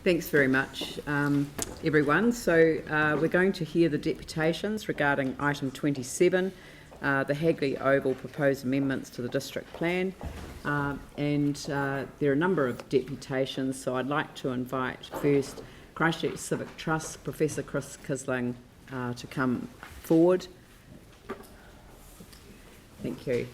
Thanks very much, everyone. So we're going to hear the deputations regarding item 27, the Hagley Oval proposed amendments to the district plan. And there are a number of deputations, so I'd like to invite first Christchurch Civic Trust, Professor Chris Kisling, to come forward. Thank you.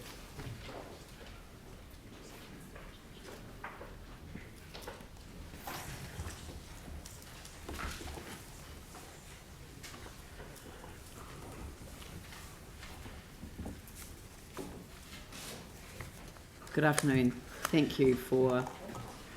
Good afternoon. Thank you for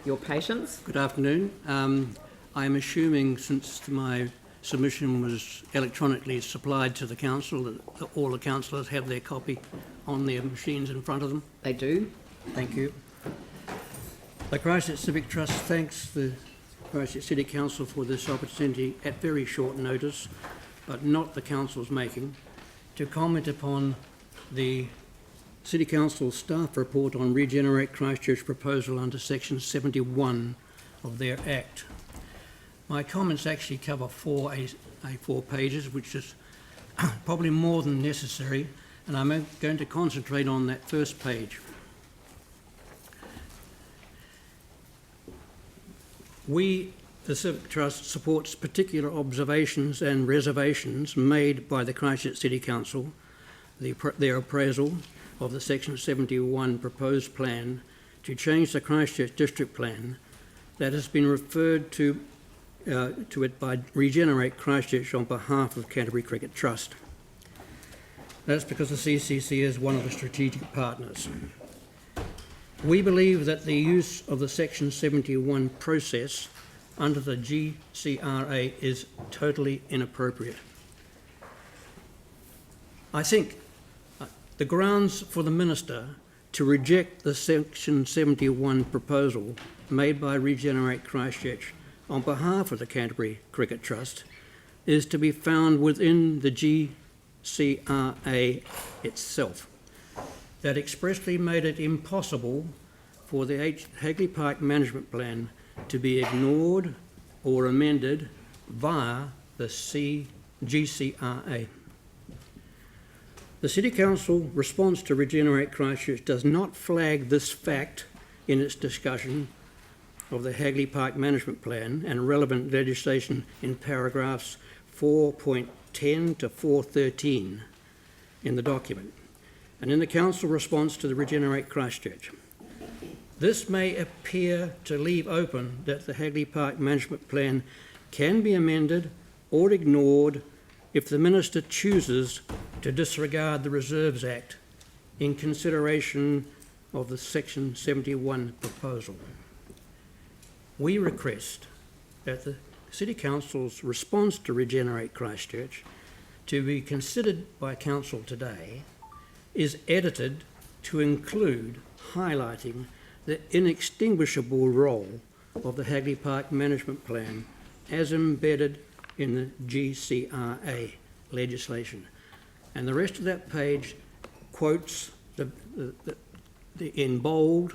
your patience. Good afternoon. I'm assuming, since my submission was electronically supplied to the council, that all the councillors have their copy on their machines in front of them. They do. Thank you. The Christchurch Civic Trust thanks the Christchurch City Council for this opportunity at very short notice, but not the council's making, to comment upon the City Council staff report on Regenerate Christchurch proposal under section 71 of their Act. My comments actually cover four pages, which is probably more than necessary, and I'm going to concentrate on that first page. We, the Civic Trust, supports particular observations and reservations made by the Christchurch City Council, their appraisal of the Section 71 proposed plan to change the Christchurch District Plan that has been referred to it by Regenerate Christchurch on behalf of Canterbury Cricket Trust. That's because the CCC is one of the strategic partners. We believe that the use of the Section 71 process under the GCRA is totally inappropriate. I think the grounds for the Minister to reject the Section 71 proposal made by Regenerate Christchurch on behalf of the Canterbury Cricket Trust is to be found within the GCRA itself, that expressly made it impossible for the Hagley Park Management Plan to be ignored or amended via the GCRA. The City Council response to Regenerate Christchurch does not flag this fact in its discussion of the Hagley Park Management Plan and relevant legislation in paragraphs 4.10 to 4.13 in the document, and in the Council response to the Regenerate Christchurch. This may appear to leave open that the Hagley Park Management Plan can be amended or ignored if the Minister chooses to disregard the Reserves Act in consideration of the Section 71 proposal. We request that the City Council's response to Regenerate Christchurch, to be considered by Council today, is edited to include highlighting the inextinguishable role of the Hagley Park Management Plan as embedded in the GCRA legislation. And the rest of that page quotes in bold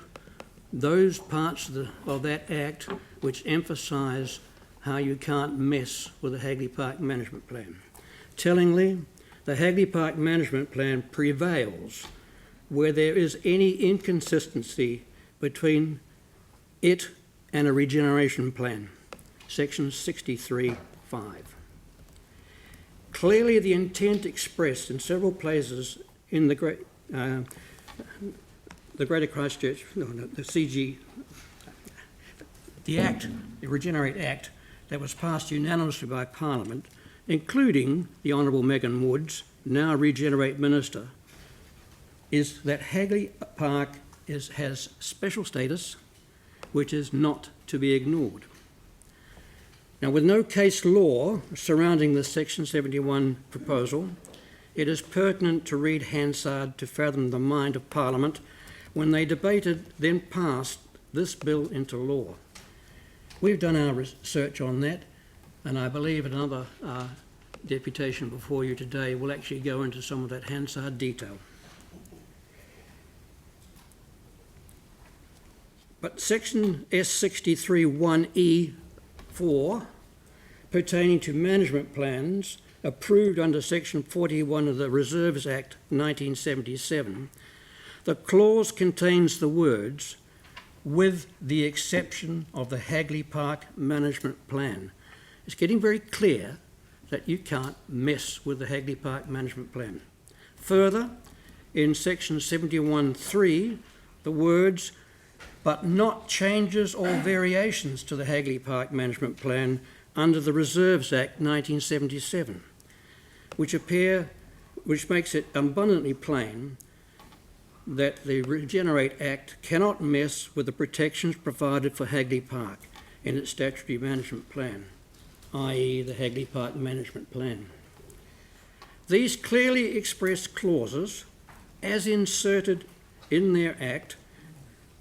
those parts of that Act which emphasise how you can't mess with the Hagley Park Management Plan. Tellingly, the Hagley Park Management Plan prevails where there is any inconsistency between it and a regeneration plan, section 63.5. Clearly, the intent expressed in several places in the Greater Christchurch, the CG, the Act, the Regenerate Act, that was passed unanimously by Parliament, including the Honourable Megan Woods, now Regenerate Minister, is that Hagley Park has special status which is not to be ignored. Now, with no case law surrounding the Section 71 proposal, it is pertinent to read Hansard to fathom the mind of Parliament when they debated, then passed this bill into law. We've done our research on that, and I believe another deputation before you today will actually go into some of that Hansard detail. But Section S63(1)(e) 4 pertaining to management plans approved under Section 41 of the Reserves Act 1977, the clause contains the words, "with the exception of the Hagley Park Management Plan." It's getting very clear that you can't mess with the Hagley Park Management Plan. Further, in Section 71(3), the words, "but not changes or variations to the Hagley Park Management Plan under the Reserves Act 1977, which makes it abundantly plain that the Regenerate Act cannot mess with the protections provided for Hagley Park in its statutory management plan, i.e. the Hagley Park Management Plan. These clearly expressed clauses, as inserted in their Act,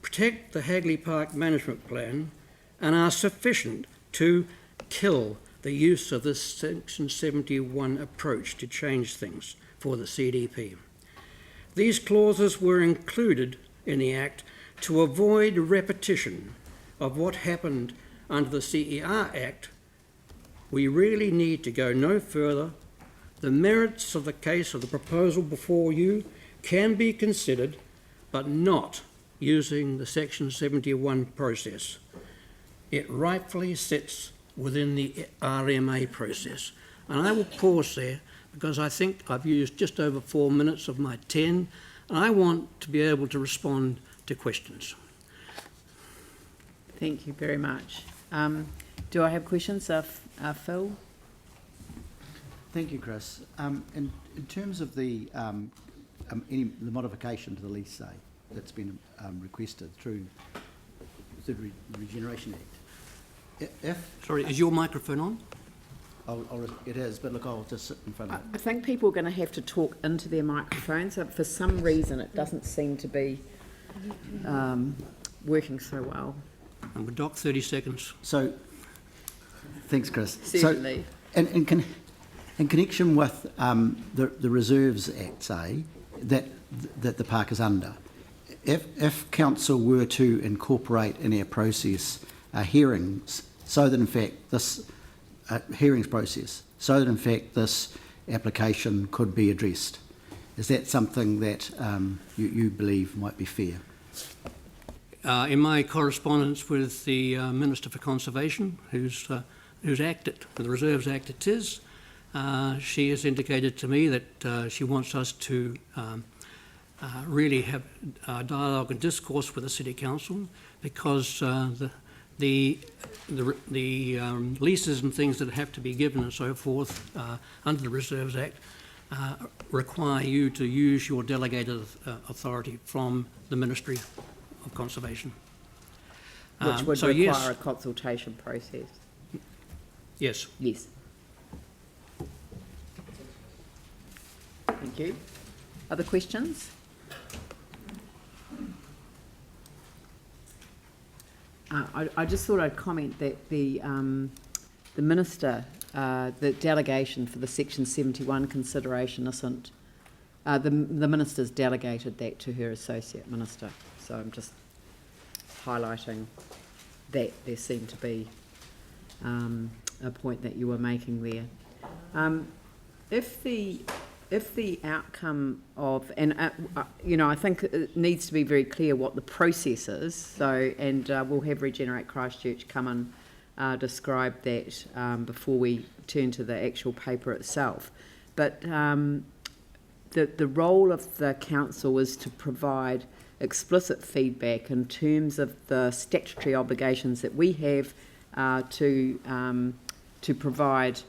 protect the Hagley Park Management Plan and are sufficient to kill the use of this Section 71 approach to change things for the CDP. These clauses were included in the Act to avoid repetition of what happened under the CER Act. We really need to go no further. The merits of the case of the proposal before you can be considered, but not using the Section 71 process. It rightfully sits within the RMA process. And I will pause there because I think I've used just over 4 minutes of my 10, and I want to be able to respond to questions. Thank you very much. Do I have questions of Phil? Thank you, Chris. In terms of the modification to the lease, say, that's been requested through the Regeneration Act, Sorry, is your microphone on? it is, but look, I'll just sit in front of it. I think people are going to have to talk into their microphones. For some reason, it doesn't seem to be working so well. And we'll dock 30 seconds. So, thanks, Chris. Certainly. So, in connection with the Reserves Act, say, that the park is under, if council were to incorporate in our process hearings, so that in fact this hearings process, so that in fact this application could be addressed, is that something that you believe might be fair? In my correspondence with the Minister for Conservation, whose Act the Reserves Act it is, she has indicated to me that she wants us to really have dialogue and discourse with the City Council, because the leases and things that have to be given and so forth under the Reserves Act require you to use your delegated authority from the Ministry of Conservation. Which would require a consultation process. Yes. Yes. Thank you. Other questions? I just thought I'd comment that the Minister, the delegation for the Section 71 consideration isn't, the Minister's delegated that to her Associate Minister. So I'm just highlighting that there seemed to be a point that you were making there. If the outcome of, and I think it needs to be very clear what the process is. So, and we'll have Regenerate Christchurch come and describe that before we turn to the actual paper itself. But the role of the council is to provide explicit feedback in terms of the statutory obligations that we have to provide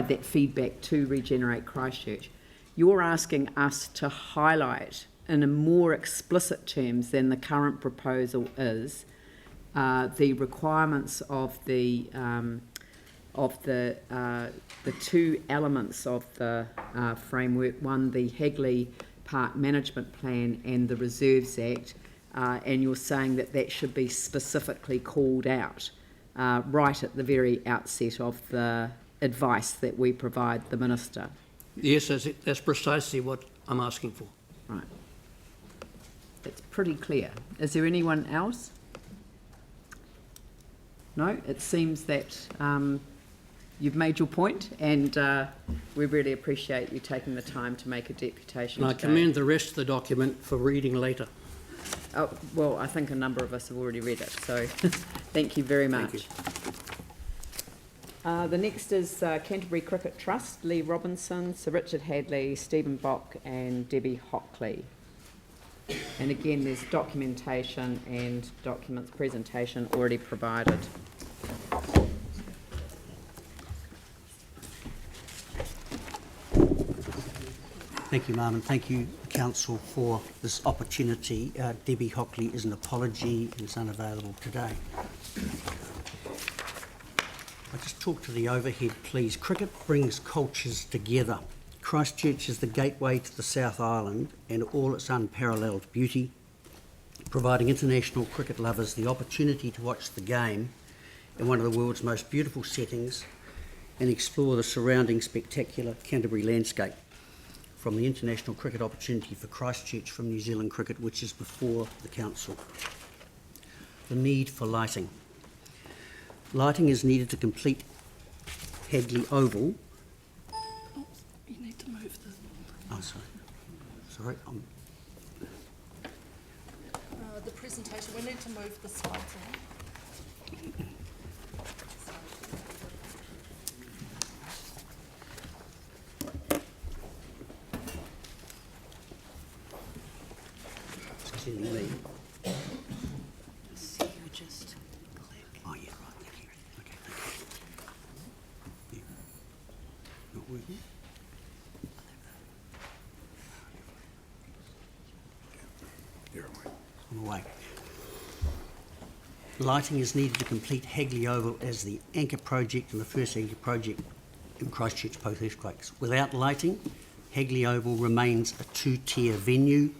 that feedback to Regenerate Christchurch. You're asking us to highlight in a more explicit terms than the current proposal is the requirements of the two elements of the framework. One, the Hagley Park Management Plan and the Reserves Act, and you're saying that should be specifically called out right at the very outset of the advice that we provide the Minister. Yes, that's precisely what I'm asking for. Right. That's pretty clear. Is there anyone else? No, it seems that you've made your point, and we really appreciate you taking the time to make a deputation And I today. commend the rest of the document for reading later. Oh, well, I think a number of us have already read it, so thank you very much. Thank The next is Canterbury Cricket Trust, Lee Robinson, Sir Richard Hagley, Stephen Bock and Debbie Hockley. And again, there's documentation and documents presentation already provided. Thank you, Ma'am, and thank you, Council, for this opportunity. Debbie Hockley is an apology and is unavailable today. I just talk to the overhead, please. Cricket brings cultures together. Christchurch is the gateway to the South Island and all its unparalleled beauty, providing international cricket lovers the opportunity to watch the game in one of the world's most beautiful settings and explore the surrounding spectacular Canterbury landscape. From the international cricket opportunity for Christchurch from New Zealand Cricket, which is before the Council. The need for lighting. Lighting is needed to complete Hagley Oval. You need to move the... Oh, sorry. the presentation. We need to move the slides on. Excuse me. See, you just click. Oh, yeah, right. Thank you. Okay, thank you. Yeah. Not working? I'm away. Lighting is needed to complete Hagley Oval as the anchor project and the first anchor project in Christchurch post-earthquakes. Without lighting, Hagley Oval remains a two-tier venue.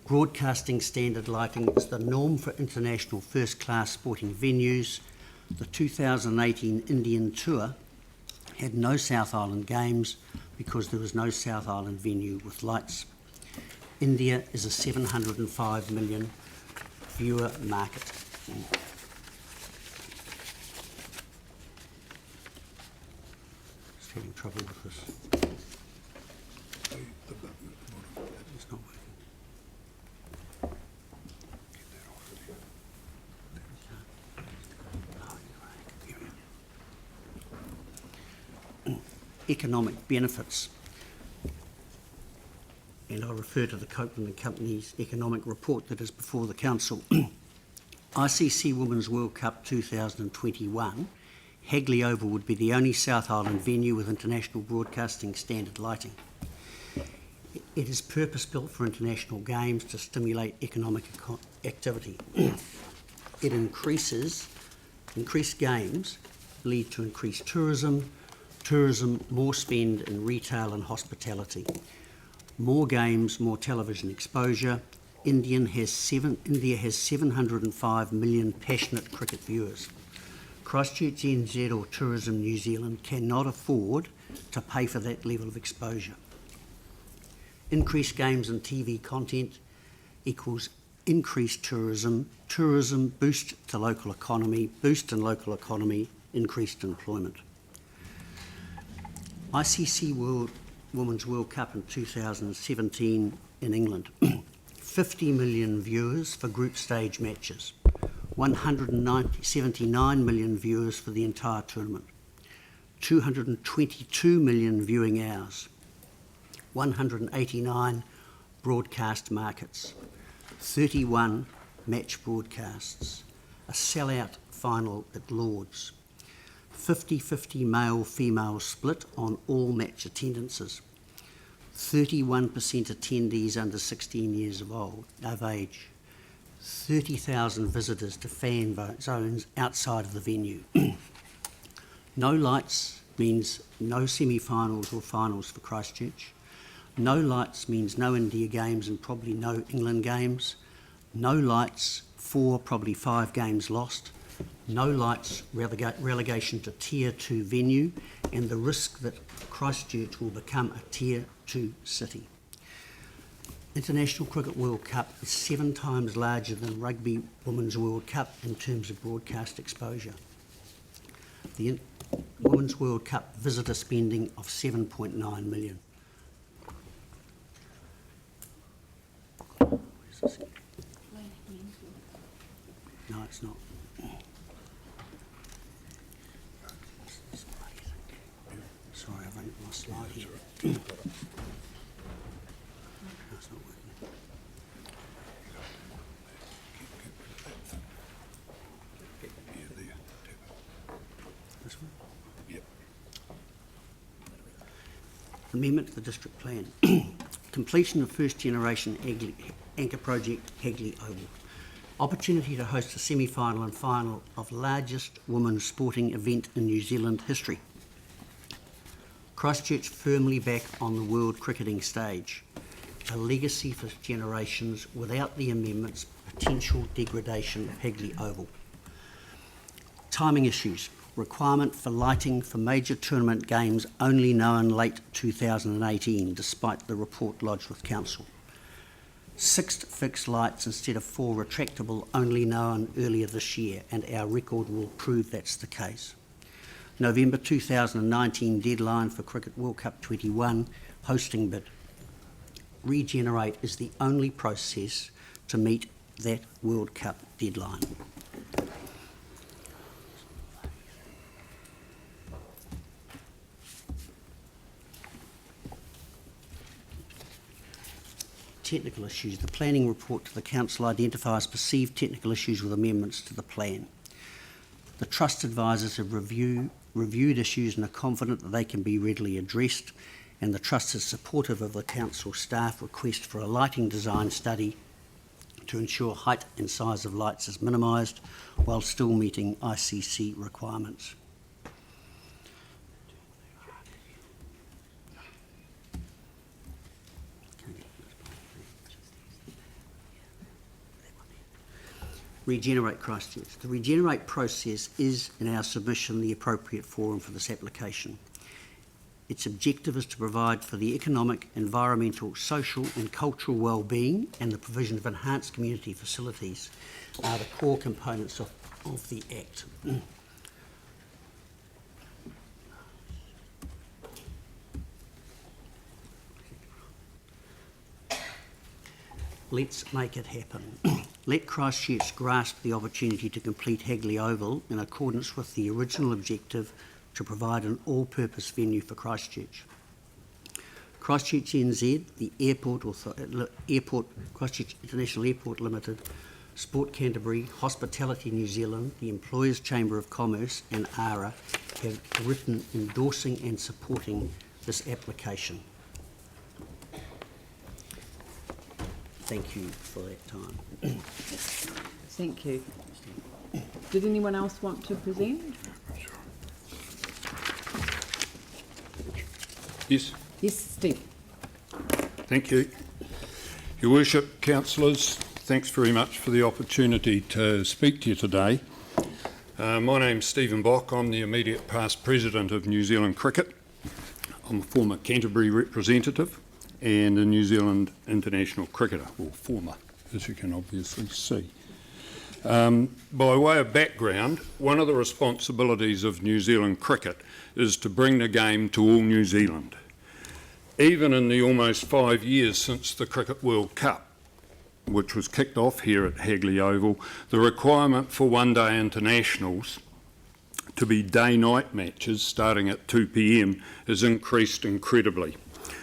Broadcasting standard lighting is the norm for international first-class sporting venues. The 2018 Indian Tour had no South Island games because there was no South Island venue with lights. India is a 705 million viewer market. Just having trouble with this. It's not working. Economic benefits. And I'll refer to the Copeland and Company's economic report that is before the Council. ICC Women's World Cup 2021, Hagley Oval would be the only South Island venue with international broadcasting standard lighting. It is purpose-built for international games to stimulate economic activity. Increased games lead to increased tourism, more spend in retail and hospitality. More games, more television exposure. India has 705 million passionate cricket viewers. Christchurch NZ or Tourism New Zealand cannot afford to pay for that level of exposure. Increased games and TV content equals increased tourism, boost to local economy, increased employment. ICC Women's World Cup in 2017 in England. 50 million viewers for group stage matches. 79 million viewers for the entire tournament. 222 million viewing hours. 189 broadcast markets. 31 match broadcasts. A sellout final at Lord's. 50-50 male-female split on all match attendances. 31% attendees under 16 years of age. 30,000 visitors to fan zones outside of the venue. No lights means no semi-finals or finals for Christchurch. No lights means no India games and probably no England games. No lights, 4, probably 5 games lost. No lights, relegation to Tier 2 venue, and the risk that Christchurch will become a Tier 2 city. International Cricket World Cup is 7 times larger than Rugby Women's World Cup in terms of broadcast exposure. the Women's World Cup visitor spending of 7.9 million. Where's this? No, it's not. Sorry, I've only got my slide here. No, it's not working. This one? Yep. Amendment to the district plan. Completion of first generation anchor project Hagley Oval. Opportunity to host a semi-final and final of largest women's sporting event in New Zealand history. Christchurch firmly back on the world cricketing stage. A legacy for generations without the amendment's potential degradation of Hagley Oval. Timing issues. Requirement for lighting for major tournament games only known late 2018, despite the report lodged with Council. 6 fixed lights instead of 4 retractable only known earlier this year, and our record will prove that's the case. November 2019 deadline for Cricket World Cup 21 hosting bid. Regenerate is the only process to meet that World Cup deadline. Technical issues. The planning report to the Council identifies perceived technical issues with amendments to the plan. The Trust advisors have reviewed issues and are confident that they can be readily addressed, and the Trust is supportive of the Council staff request for a lighting design study to ensure height and size of lights is minimised while still meeting ICC requirements. Regenerate Christchurch. The Regenerate process is, in our submission, the appropriate forum for this application. Its objective is to provide for the economic, environmental, social and cultural well-being, and the provision of enhanced community facilities are the core components of the Act. Let's make it happen. Let Christchurch grasp the opportunity to complete Hagley Oval in accordance with the original objective to provide an all-purpose venue for Christchurch. Christchurch NZ, the Airport, Christchurch International Airport Limited, Sport Canterbury, Hospitality New Zealand, the Employers Chamber of Commerce and ARA have written endorsing and supporting this application. Thank you for that time. Thank you. Did anyone else want to present? Yes. Yes, Steve. Thank you. Your Worship, councillors, thanks very much for the opportunity to speak to you today. My name's Stephen Bock. I'm the immediate past president of New Zealand Cricket. I'm a former Canterbury representative and a New Zealand international cricketer, or former, as you can obviously see. By way of background, one of the responsibilities of New Zealand cricket is to bring the game to all New Zealand. Even in the almost 5 years since the Cricket World Cup, which was kicked off here at Hagley Oval, the requirement for one-day internationals to be day-night matches starting at 2 p.m. has increased incredibly.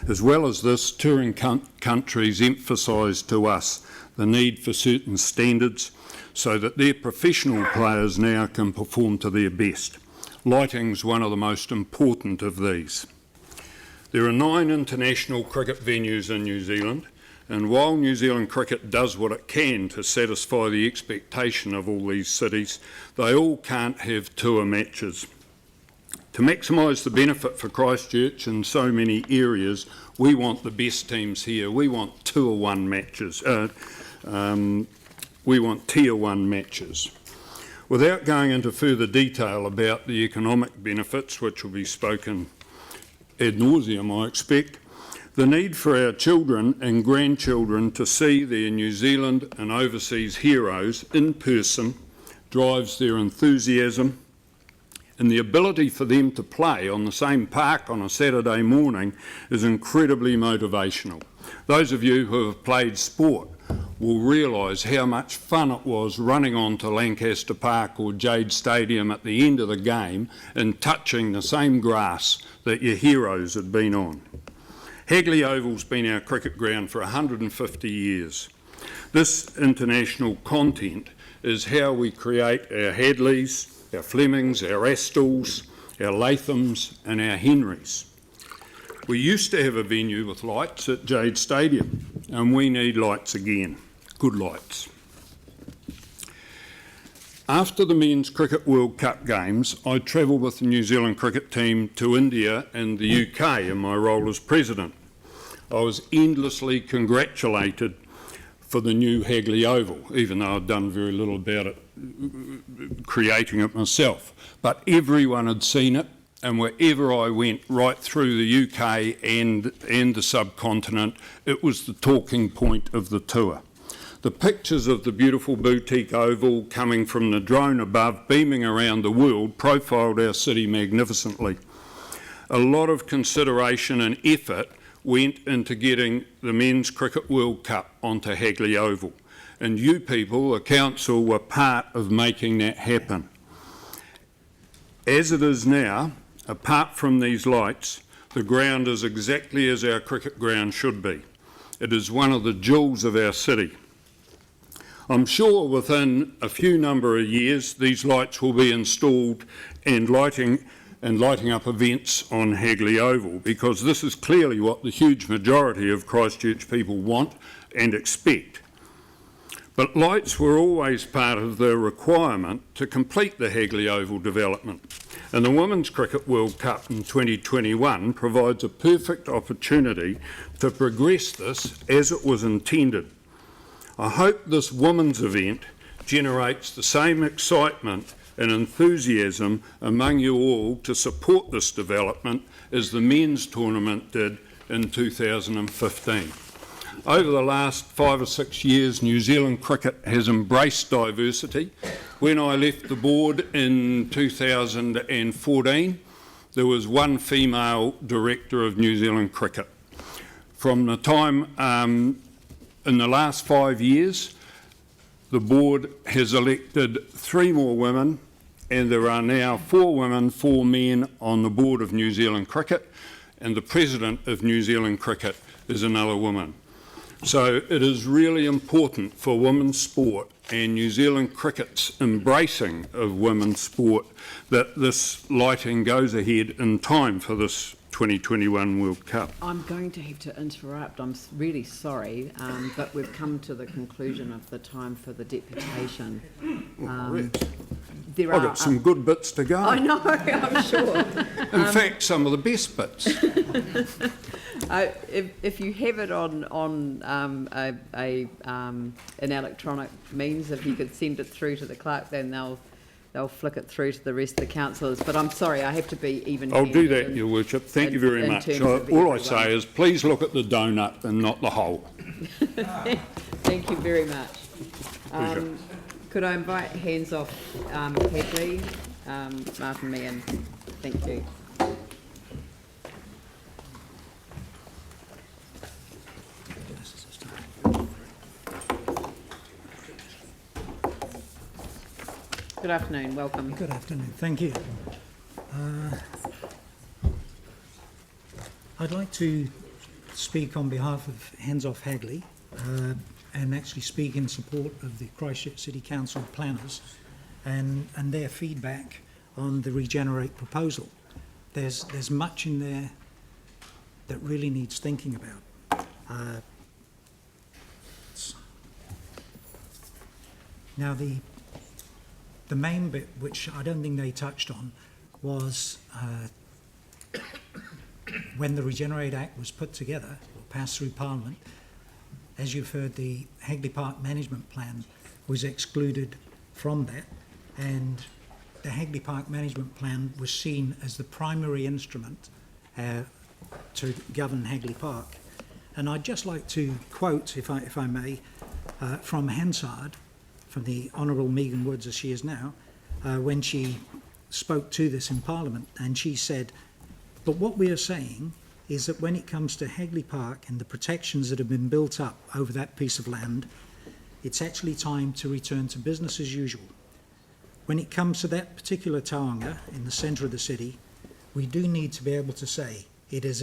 As well as this, touring countries emphasise to us the need for certain standards so that their professional players now can perform to their best. Lighting's one of the most important of these. There are 9 international cricket venues in New Zealand, and while New Zealand cricket does what it can to satisfy the expectation of all these cities, they all can't have tour matches. To maximise the benefit for Christchurch in so many areas, we want the best teams here. We want Tier 1 matches. Without going into further detail about the economic benefits, which will be spoken ad nauseum, I expect, the need for our children and grandchildren to see their New Zealand and overseas heroes in person drives their enthusiasm And the ability for them to play on the same park on a Saturday morning is incredibly motivational. Those of you who have played sport will realise how much fun it was running onto Lancaster Park or Jade Stadium at the end of the game and touching the same grass that your heroes had been on. Hagley Oval's been our cricket ground for 150 years. This international content is how we create our Hadleys, our Flemings, our Astles, our Lathams and our Henrys. We used to have a venue with lights at Jade Stadium, and we need lights again, good lights. After the Men's Cricket World Cup games, I travelled with the New Zealand cricket team to India and the UK in my role as president. I was endlessly congratulated for the new Hagley Oval, even though I'd done very little about it, creating it myself. But everyone had seen it, and wherever I went, right through the UK and the subcontinent, it was the talking point of the tour. The pictures of the beautiful boutique oval coming from the drone above, beaming around the world, profiled our city magnificently. A lot of consideration and effort went into getting the Men's Cricket World Cup onto Hagley Oval. And you people, the council, were part of making that happen. As it is now, apart from these lights, the ground is exactly as our cricket ground should be. It is one of the jewels of our city. I'm sure within a few number of years, these lights will be installed and lighting up events on Hagley Oval, because this is clearly what the huge majority of Christchurch people want and expect. But lights were always part of the requirement to complete the Hagley Oval development. And the Women's Cricket World Cup in 2021 provides a perfect opportunity to progress this as it was intended. I hope this women's event generates the same excitement and enthusiasm among you all to support this development as the men's tournament did in 2015. Over the last 5 or 6 years, New Zealand cricket has embraced diversity. When I left the board in 2014, there was one female director of New Zealand cricket. From the time in the last 5 years, the board has elected 3 more women, and there are now 4 women, 4 men on the board of New Zealand cricket, and the president of New Zealand cricket is another woman. So it is really important for women's sport and New Zealand cricket's embracing of women's sport that this lighting goes ahead in time for this 2021 World Cup. I'm going to have to interrupt. I'm really sorry, but we've come to the conclusion of the time for the deputation. I've got some good bits to go. I know, I'm sure. In fact, some of the best bits. If you have it on an electronic means, if you could send it through to the clerk, then they'll flick it through to the rest of the councillors. But I'm sorry, I have to be even. I'll do that, Your Worship. Thank you very much. All I say is please look at the donut and not the hole. Thank you very much. Could I invite hands off Hagley, Martin Meehan? Thank you. Good afternoon, welcome. Good afternoon, thank you. I'd like to speak on behalf of Hands Off Hagley and actually speak in support of the Christchurch City Council planners and their feedback on the Regenerate proposal. There's much in there that really needs thinking about. Now the main bit, which I don't think they touched on, was when the Regenerate Act was put together, or passed through Parliament, as you've heard, the Hagley Park Management Plan was excluded from that, and the Hagley Park Management Plan was seen as the primary instrument to govern Hagley Park. And I'd just like to quote, if I may, from Hansard, from the Honourable Megan Woods, as she is now, when she spoke to this in Parliament, and she said, but what we are saying is that when it comes to Hagley Park and the protections that have been built up over that piece of land, it's actually time to return to business as usual. When it comes to that particular taonga in the centre of the city, we do need to be able to say it is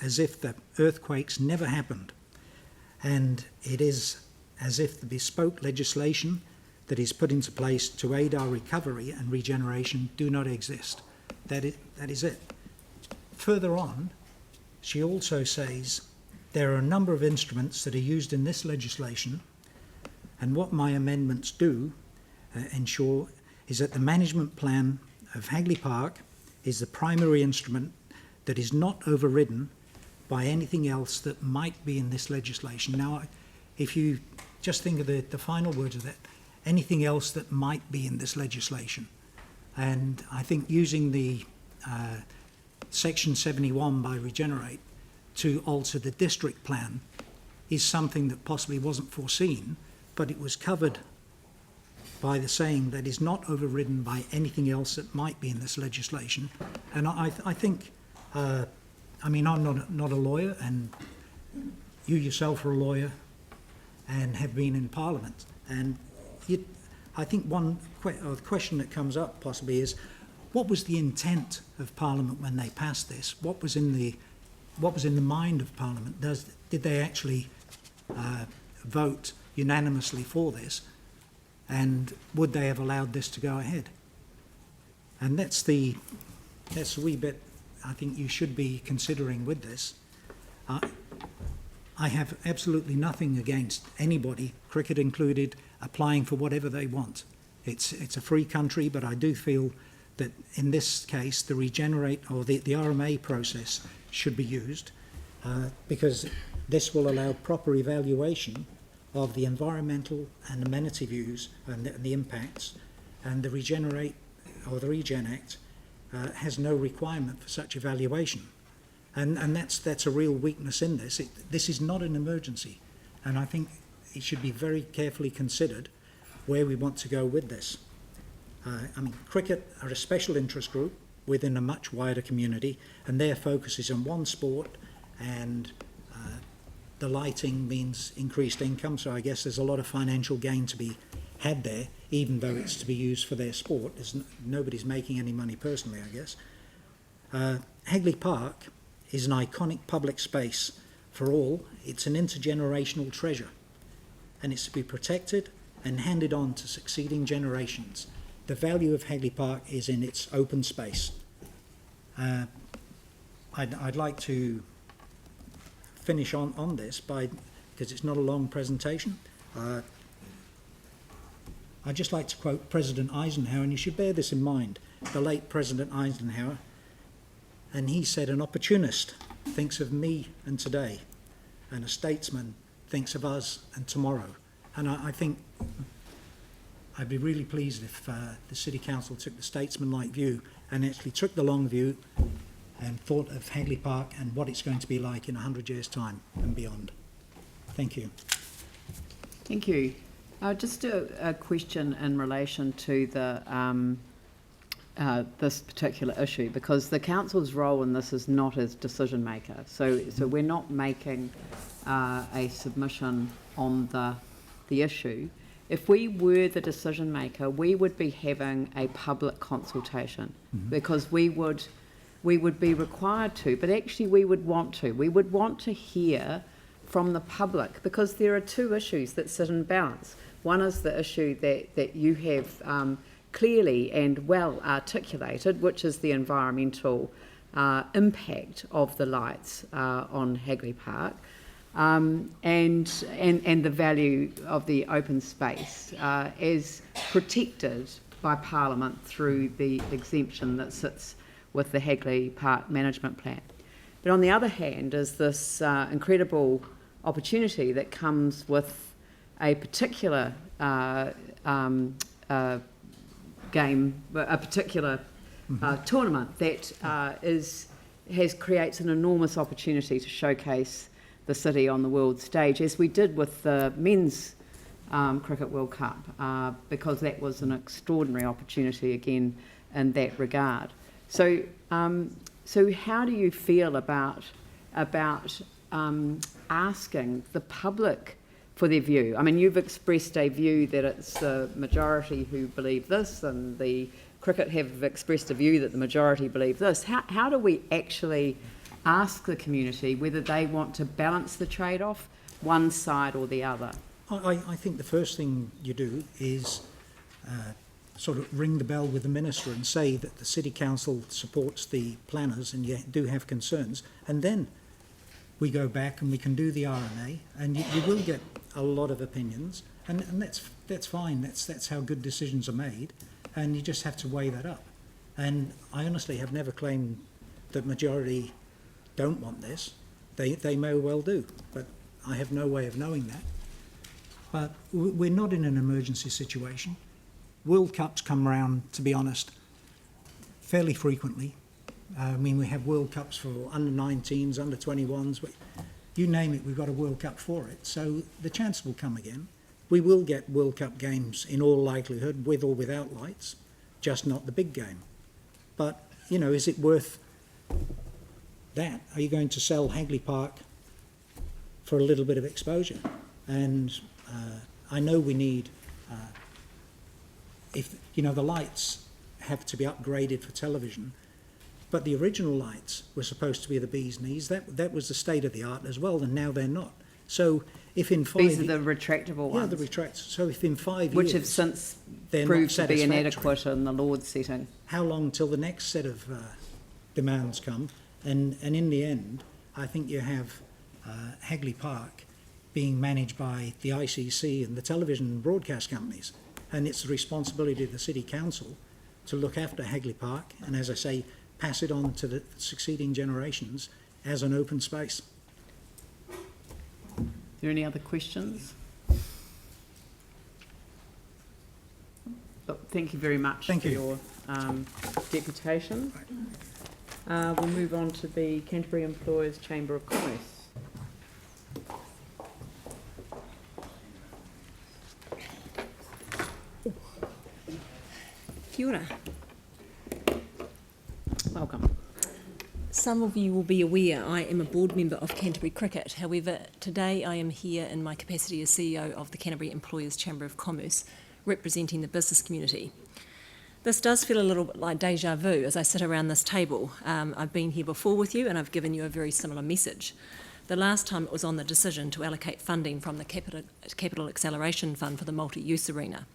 as if the earthquakes never happened, and it is as if the bespoke legislation that is put into place to aid our recovery and regeneration do not exist. That is it. Further on, she also says there are a number of instruments that are used in this legislation, and what my amendments do ensure is that the management plan of Hagley Park is the primary instrument that is not overridden by anything else that might be in this legislation. Now, if you just think of the final words of that, anything else that might be in this legislation. And I think using the Section 71 by Regenerate to alter the district plan is something that possibly wasn't foreseen, but it was covered by the saying that is not overridden by anything else that might be in this legislation. And I think, I mean, I'm not a lawyer, and you yourself are a lawyer and have been in Parliament. And I think one question that comes up possibly is, what was the intent of Parliament when they passed this? What was in the mind of Parliament? Did they actually vote unanimously for this? And would they have allowed this to go ahead? And that's the wee bit I think you should be considering with this. I have absolutely nothing against anybody, cricket included, applying for whatever they want. It's a free country, but I do feel that in this case the Regenerate or the RMA process should be used because this will allow proper evaluation of the environmental and amenity views and the impacts, and the Regenerate or the Regen Act has no requirement for such evaluation. And that's a real weakness in this. This is not an emergency, and I think it should be very carefully considered where we want to go with this. I mean, cricket are a special interest group within a much wider community, and their focus is on one sport, and the lighting means increased income, so I guess there's a lot of financial gain to be had there, even though it's to be used for their sport. Nobody's making any money personally, I guess. Hagley Park is an iconic public space for all. It's an intergenerational treasure, and it's to be protected and handed on to succeeding generations. The value of Hagley Park is in its open space. I'd like to finish on this because it's not a long presentation. I'd just like to quote President Eisenhower, and you should bear this in mind, the late President Eisenhower, and he said, "An opportunist thinks of me and today, and a statesman thinks of us and tomorrow." And I think I'd be really pleased if the City Council took the statesman-like view and actually took the long view and thought of Hagley Park and what it's going to be like in 100 years' time and beyond. Thank you. Thank you. Just a question in relation to the this particular issue, because the council's role in this is not as decision maker. So we're not making a submission on the issue. If we were the decision maker, we would be having a public consultation, because we would be required to, but actually we would want to. We would want to hear from the public, because there are two issues that sit in balance. One is the issue that you have clearly and well articulated, which is the environmental impact of the lights on Hagley Park, and the value of the open space as protected by Parliament through the exemption that sits with the Hagley Park Management Plan. But on the other hand is this incredible opportunity that comes with a particular game, a particular tournament that creates an enormous opportunity to showcase the city on the world stage, as we did with the Men's Cricket World Cup, because that was an extraordinary opportunity again in that regard. So, so how do you feel about asking the public for their view? I mean, you've expressed a view that it's the majority who believe this, and the Cricket have expressed a view that the majority believe this. How do we actually ask the community whether they want to balance the trade-off, one side or the other? I think the first thing you do is sort of ring the bell with the minister and say that the City Council supports the planners and you do have concerns, and then we go back and we can do the RNA, and you will get a lot of opinions, and that's fine. That's how good decisions are made, and you just have to weigh that up. And I honestly have never claimed that majority don't want this. They may well do, but I have no way of knowing that. But we're not in an emergency situation. World Cups come around, to be honest, fairly frequently. I mean, we have World Cups for under-19s, under-21s. You name it, we've got a World Cup for it. So the chance will come again. We will get World Cup games in all likelihood, with or without lights, just not the big game. But, you know, is it worth that? Are you going to sell Hagley Park for a little bit of exposure? And I know we need, if you know, the lights have to be upgraded for television, but the original lights were supposed to be the bee's knees. That was the state of the art as well, and now they're not. So if in 5 These are the retractable ones. yeah, the retracts. So if in 5 years, Which have since they're proved to not be satisfactory, inadequate in the Lord's setting. how long till the next set of demands come? And in the end, I think you have Hagley Park being managed by the ICC and the television and broadcast companies, and it's the responsibility of the City Council to look after Hagley Park, and as I say, pass it on to the succeeding generations as an open space. Are there any other questions? Look, thank you very much Thank for you. your deputation. We'll move on to the Canterbury Employers Chamber of Commerce. Kia ora. Welcome. Some of you will be aware I am a board member of Canterbury Cricket. However, today I am here in my capacity as CEO of the Canterbury Employers Chamber of Commerce, representing the business community. This does feel a little bit like deja vu as I sit around this table. I've been here before with you and I've given you a very similar message. The last time it was on the decision to allocate funding from the Capital Acceleration Fund for the multi-use arena.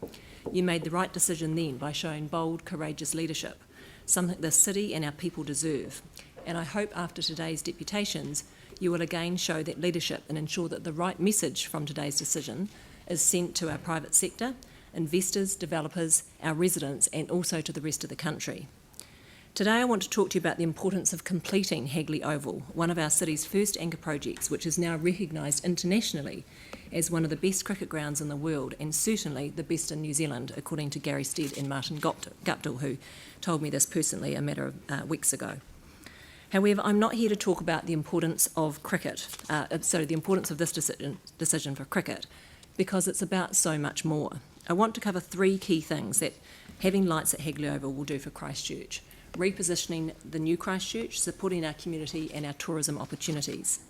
You made the right decision then by showing bold, courageous leadership, something the city and our people deserve. And I hope after today's deputations, you will again show that leadership and ensure that the right message from today's decision is sent to our private sector, investors, developers, our residents, and also to the rest of the country. Today I want to talk to you about the importance of completing Hagley Oval, one of our city's first anchor projects, which is now recognised internationally as one of the best cricket grounds in the world, and certainly the best in New Zealand, according to Gary Stead and Martin Guptill, who told me this personally a matter of weeks ago. However, I'm not here to talk about the importance of cricket, the importance of this decision for cricket, because it's about so much more. I want to cover 3 key things that having lights at Hagley Oval will do for Christchurch: repositioning the new Christchurch, supporting our community and our tourism opportunities.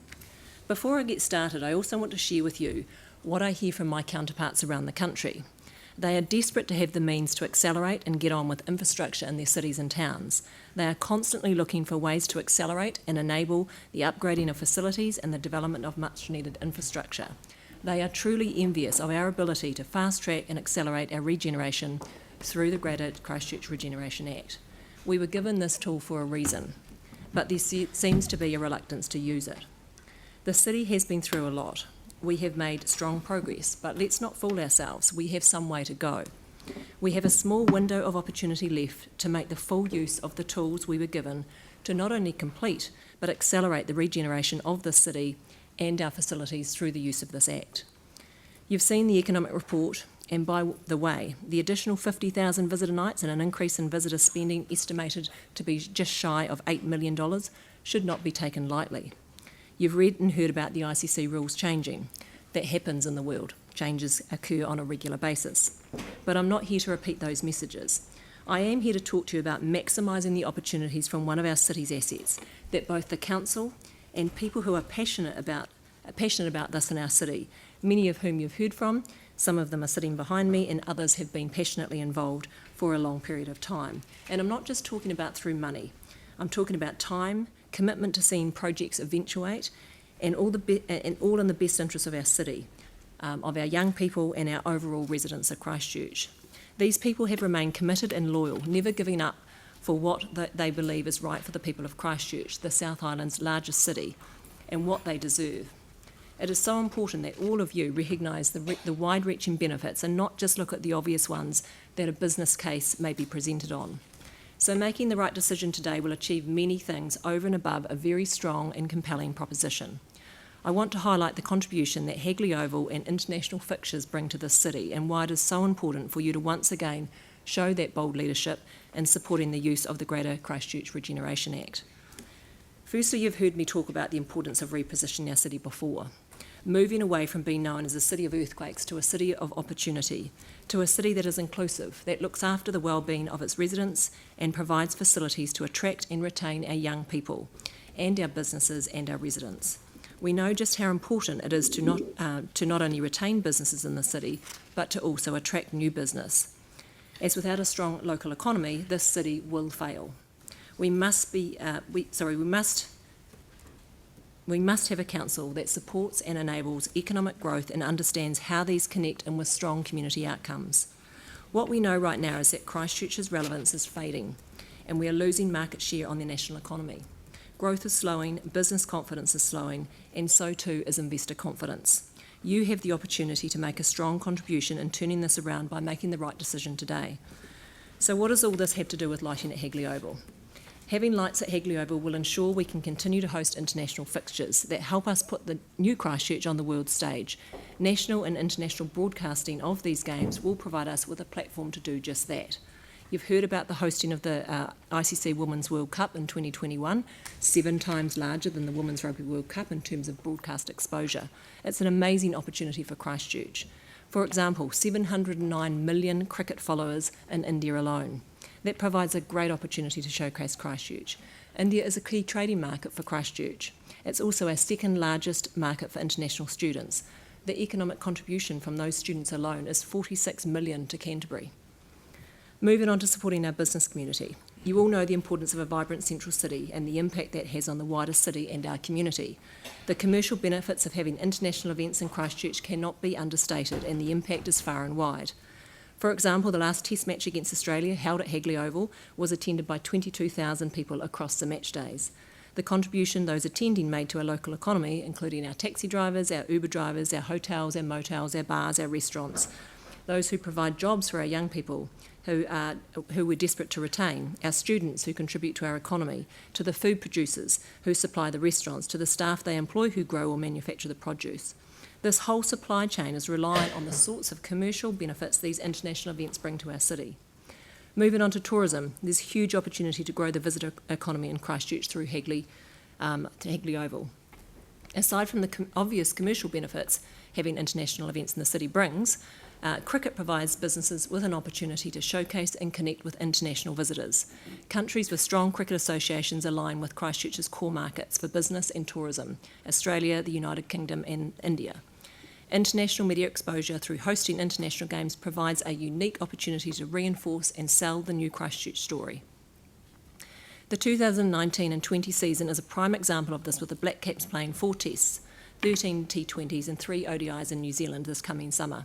Before I get started, I also want to share with you what I hear from my counterparts around the country. They are desperate to have the means to accelerate and get on with infrastructure in their cities and towns. They are constantly looking for ways to accelerate and enable the upgrading of facilities and the development of much needed infrastructure. They are truly envious of our ability to fast track and accelerate our regeneration through the Greater Christchurch Regeneration Act. We were given this tool for a reason, but there seems to be a reluctance to use it. The city has been through a lot. We have made strong progress, but let's not fool ourselves. We have some way to go. We have a small window of opportunity left to make the full use of the tools we were given to not only complete, but accelerate the regeneration of the city and our facilities through the use of this Act. You've seen the economic report, and by the way, the additional 50,000 visitor nights and an increase in visitor spending estimated to be just shy of $8 million should not be taken lightly. You've read and heard about the ICC rules changing. That happens in the world. Changes occur on a regular basis. But I'm not here to repeat those messages. I am here to talk to you about maximising the opportunities from one of our city's assets that both the council and people who are passionate about this in our city, many of whom you've heard from, some of them are sitting behind me, and others have been passionately involved for a long period of time. And I'm not just talking about through money. I'm talking about time, commitment to seeing projects eventuate, and all in the best interest of our city, of our young people and our overall residents of Christchurch. These people have remained committed and loyal, never giving up for what they believe is right for the people of Christchurch, the South Island's largest city, and what they deserve. It is so important that all of you recognise the wide-reaching benefits and not just look at the obvious ones that a business case may be presented on. So making the right decision today will achieve many things over and above a very strong and compelling proposition. I want to highlight the contribution that Hagley Oval and international fixtures bring to this city and why it is so important for you to once again show that bold leadership in supporting the use of the Greater Christchurch Regeneration Act. Firstly, you've heard me talk about the importance of repositioning our city before, moving away from being known as a city of earthquakes to a city of opportunity, to a city that is inclusive, that looks after the well-being of its residents and provides facilities to attract and retain our young people and our businesses and our residents. We know just how important it is to not only retain businesses in the city, but to also attract new business. As without a strong local economy, this city will fail. We must have a council that supports and enables economic growth and understands how these connect in with strong community outcomes. What we know right now is that Christchurch's relevance is fading, and we are losing market share on the national economy. Growth is slowing, business confidence is slowing, and so too is investor confidence. You have the opportunity to make a strong contribution in turning this around by making the right decision today. So what does all this have to do with lighting at Hagley Oval? Having lights at Hagley Oval will ensure we can continue to host international fixtures that help us put the new Christchurch on the world stage. National and international broadcasting of these games will provide us with a platform to do just that. You've heard about the hosting of the ICC Women's World Cup in 2021, 7 times larger than the Women's Rugby World Cup in terms of broadcast exposure. It's an amazing opportunity for Christchurch. For example, 709 million cricket followers in India alone. That provides a great opportunity to showcase Christchurch. India is a key trading market for Christchurch. It's also our second largest market for international students. The economic contribution from those students alone is 46 million to Canterbury. Moving on to supporting our business community. You all know the importance of a vibrant central city and the impact that has on the wider city and our community. The commercial benefits of having international events in Christchurch cannot be understated, and the impact is far and wide. For example, the last Test match against Australia, held at Hagley Oval, was attended by 22,000 people across the match days. The contribution those attending made to our local economy, including our taxi drivers, our Uber drivers, our hotels, our motels, our bars, our restaurants, those who provide jobs for our young people, who we're desperate to retain, our students who contribute to our economy, to the food producers who supply the restaurants, to the staff they employ who grow or manufacture the produce. This whole supply chain is reliant on the sorts of commercial benefits these international events bring to our city. Moving on to tourism, there's huge opportunity to grow the visitor economy in Christchurch through Hagley Oval. Aside from the obvious commercial benefits having international events in the city brings, cricket provides businesses with an opportunity to showcase and connect with international visitors. Countries with strong cricket associations align with Christchurch's core markets for business and tourism: Australia, the United Kingdom and India. International media exposure through hosting international games provides a unique opportunity to reinforce and sell the new Christchurch story. The 2019 and 20 season is a prime example of this, with the Black Caps playing 4 tests, 13 T20s and 3 ODIs in New Zealand this coming summer.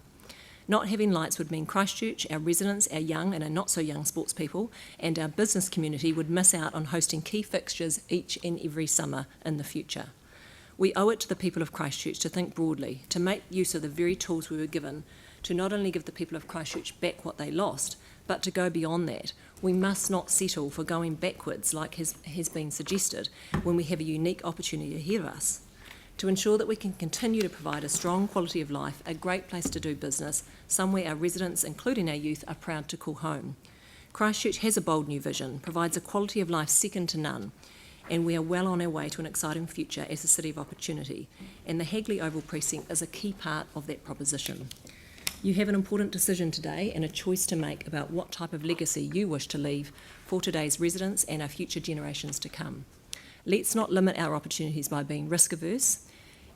Not having lights would mean Christchurch, our residents, our young and our not-so-young sports people, and our business community would miss out on hosting key fixtures each and every summer in the future. We owe it to the people of Christchurch to think broadly, to make use of the very tools we were given, to not only give the people of Christchurch back what they lost, but to go beyond that. We must not settle for going backwards like has been suggested when we have a unique opportunity ahead of us. To ensure that we can continue to provide a strong quality of life, a great place to do business, somewhere our residents, including our youth, are proud to call home. Christchurch has a bold new vision, provides a quality of life second to none, and we are well on our way to an exciting future as a city of opportunity, and the Hagley Oval precinct is a key part of that proposition. You have an important decision today and a choice to make about what type of legacy you wish to leave for today's residents and our future generations to come. Let's not limit our opportunities by being risk averse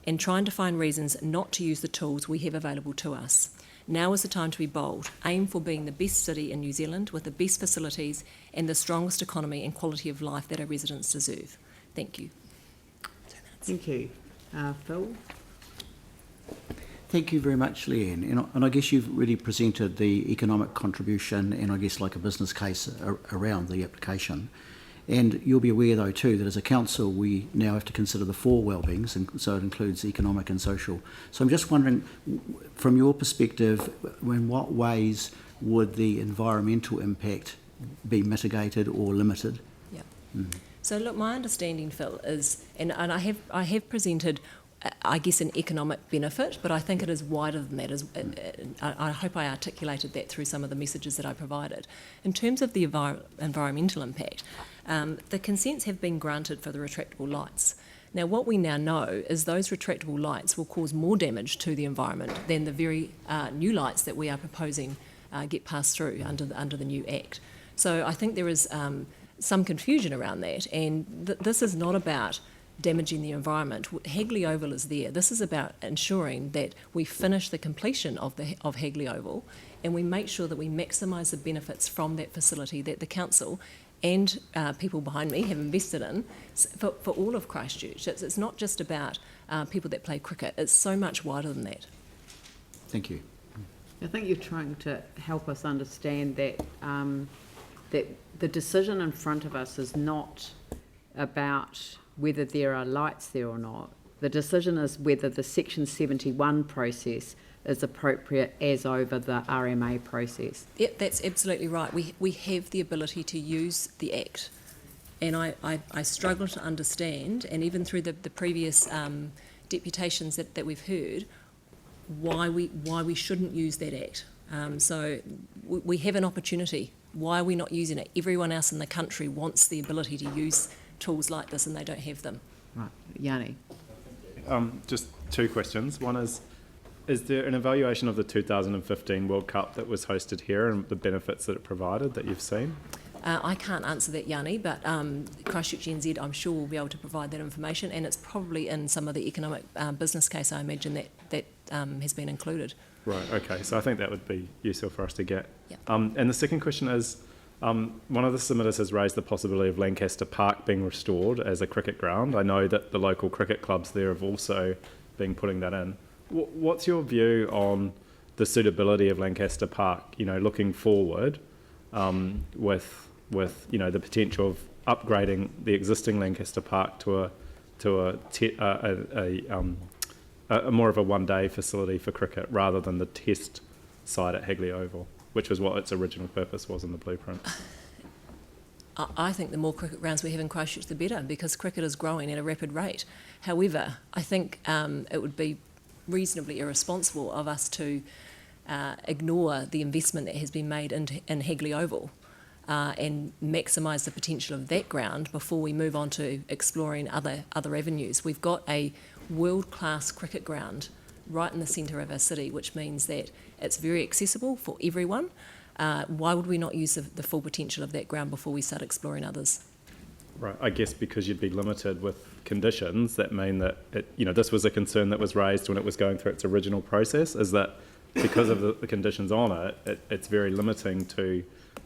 and trying to find reasons not to use the tools we have available to us. Now is the time to be bold. Aim for being the best city in New Zealand with the best facilities and the strongest economy and quality of life that our residents deserve. Thank you. Thank you. Phil? Thank you very much, Leanne. And I guess you've really presented the economic contribution and I guess like a business case around the application. And you'll be aware, though, too, that as a council, we now have to consider the four wellbeings, and so it includes economic and social. So I'm just wondering, from your perspective, in what ways would the environmental impact be mitigated or limited? Yeah. So look, my understanding, Phil, is, and I have presented, I guess, an economic benefit, but I think it is wider than that. I hope I articulated that through some of the messages that I provided. In terms of the environmental impact, the consents have been granted for the retractable lights. Now, what we now know is those retractable lights will cause more damage to the environment than the very new lights that we are proposing get passed through under the new Act. So I think there is some confusion around that, and this is not about damaging the environment. Hagley Oval is there. This is about ensuring that we finish the completion of Hagley Oval and we make sure that we maximise the benefits from that facility that the council and people behind me have invested in for all of Christchurch. It's not just about people that play cricket. It's so much wider than that. Thank you. I think you're trying to help us understand that that the decision in front of us is not about whether there are lights there or not. The decision is whether the Section 71 process is appropriate as over the RMA process. Yep, that's absolutely right. We have the ability to use the Act. And I struggle to understand, and even through the previous deputations that we've heard, why we shouldn't use that Act. So we have an opportunity. Why are we not using it? Everyone else in the country wants the ability to use tools like this and they don't have them. Right, Yanni. Just two questions. One is there an evaluation of the 2015 World Cup that was hosted here and the benefits that it provided that you've seen? I can't answer that, Yanni, but Christchurch NZ, I'm sure, will be able to provide that information, and it's probably in some of the economic business case, I imagine, that has been included. Right, okay. So I think that would be useful for us to get. Yep. And the second question is, one of the submitters has raised the possibility of Lancaster Park being restored as a cricket ground. I know that the local cricket clubs there have also been putting that in. What's your view on the suitability of Lancaster Park, looking forward with the potential of upgrading the existing Lancaster Park to a more of a one-day facility for cricket rather than the test site at Hagley Oval, which was what its original purpose was in the blueprint? I think the more cricket grounds we have in Christchurch, the better, because cricket is growing at a rapid rate. However, I think it would be reasonably irresponsible of us to ignore the investment that has been made in Hagley Oval and maximise the potential of that ground before we move on to exploring other avenues. We've got a world-class cricket ground right in the centre of our city, which means that it's very accessible for everyone. Why would we not use the full potential of that ground before we start exploring others? Right, I guess because you'd be limited with conditions that mean that this was a concern that was raised when it was going through its original process, is that because of the conditions on it's very limiting to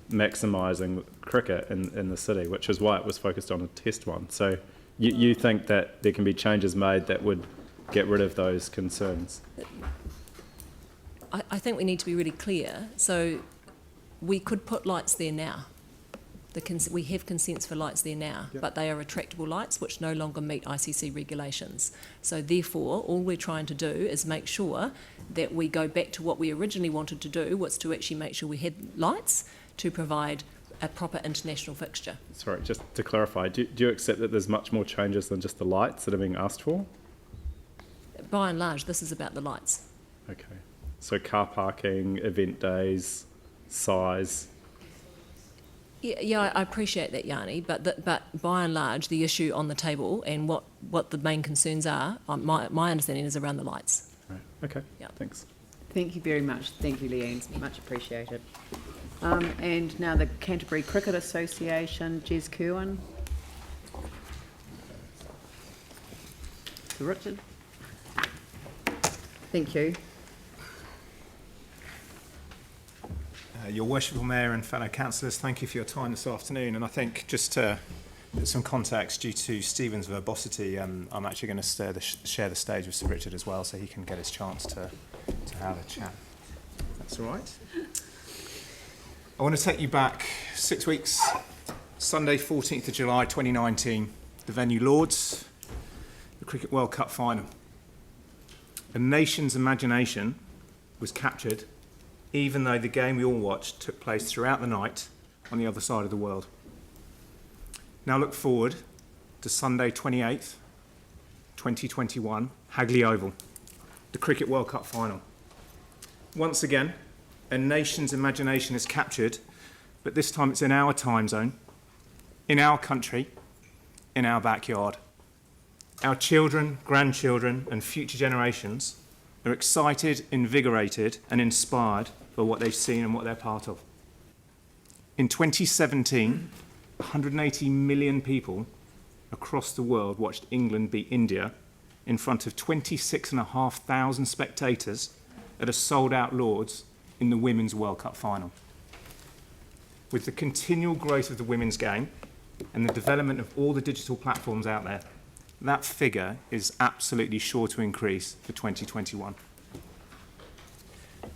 maximising cricket in the city, which is why it was focused on a test one. So you think that there can be changes made that would get rid of those concerns? I think we need to be really clear. So we could put lights there now. We have consents for lights there now, yep. But they are retractable lights which no longer meet ICC regulations. So therefore, all we're trying to do is make sure that we go back to what we originally wanted to do, was to actually make sure we had lights to provide a proper international fixture. Sorry, just to clarify, do you accept that there's much more changes than just the lights that are being asked for? By and large, this is about the lights. Okay. So car parking, event days, size. Yeah, I appreciate that, Yanni, but by and large, the issue on the table and what the main concerns are, my understanding is around the lights. Right. Okay. Yeah. Thanks. Thank you very much. Thank you, Leanne. Much appreciated. And now the Canterbury Cricket Association, Jez Kerwin. Richard. Thank you. Your Worshipful Mayor and fellow councillors, thank you for your time this afternoon. And I think just to put some context, due to Stephen's verbosity, I'm actually going to share the stage with Sir Richard as well, so he can get his chance to have a chat. That's all right. I want to take you back 6 weeks, Sunday 14th of July 2019, the venue Lords, the Cricket World Cup final. A nation's imagination was captured, even though the game we all watched took place throughout the night on the other side of the world. Now look forward to Sunday 28th, 2021, Hagley Oval, the Cricket World Cup final. Once again, a nation's imagination is captured, but this time it's in our time zone, in our country, in our backyard. Our children, grandchildren and future generations are excited, invigorated and inspired by what they've seen and what they're part of. In 2017, 180 million people across the world watched England beat India in front of 26,500 spectators at a sold-out Lords in the Women's World Cup final. With the continual growth of the women's game and the development of all the digital platforms out there, that figure is absolutely sure to increase for 2021.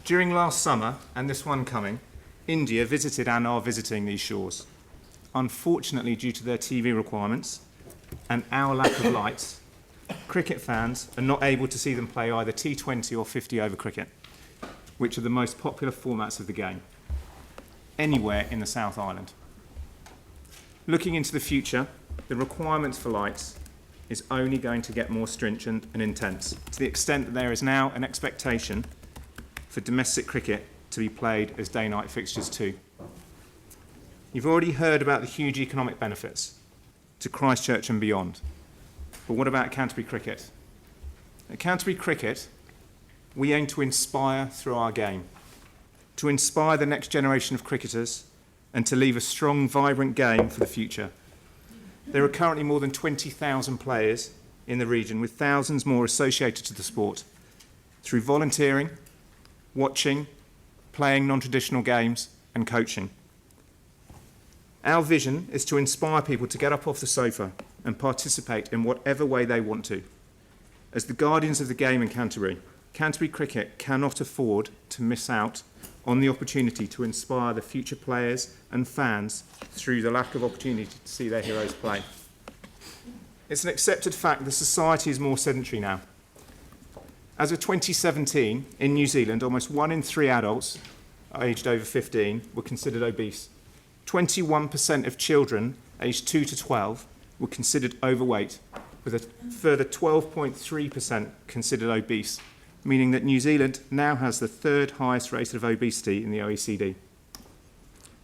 During last summer, and this one coming, India visited and are visiting these shores. Unfortunately, due to their TV requirements and our lack of lights, cricket fans are not able to see them play either T20 or 50 over cricket, which are the most popular formats of the game, anywhere in the South Island. Looking into the future, the requirements for lights is only going to get more stringent and intense, to the extent that there is now an expectation for domestic cricket to be played as day-night fixtures too. You've already heard about the huge economic benefits to Christchurch and beyond, but what about Canterbury Cricket? At Canterbury Cricket, we aim to inspire through our game, to inspire the next generation of cricketers and to leave a strong, vibrant game for the future. There are currently more than 20,000 players in the region, with thousands more associated to the sport through volunteering, watching, playing non-traditional games and coaching. Our vision is to inspire people to get up off the sofa and participate in whatever way they want to. As the guardians of the game in Canterbury, Canterbury Cricket cannot afford to miss out on the opportunity to inspire the future players and fans through the lack of opportunity to see their heroes play. It's an accepted fact that society is more sedentary now. As of 2017, in New Zealand, almost 1 in 3 adults aged over 15 were considered obese. 21% of children aged 2 to 12 were considered overweight, with a further 12.3% considered obese, meaning that New Zealand now has the 3rd highest rate of obesity in the OECD.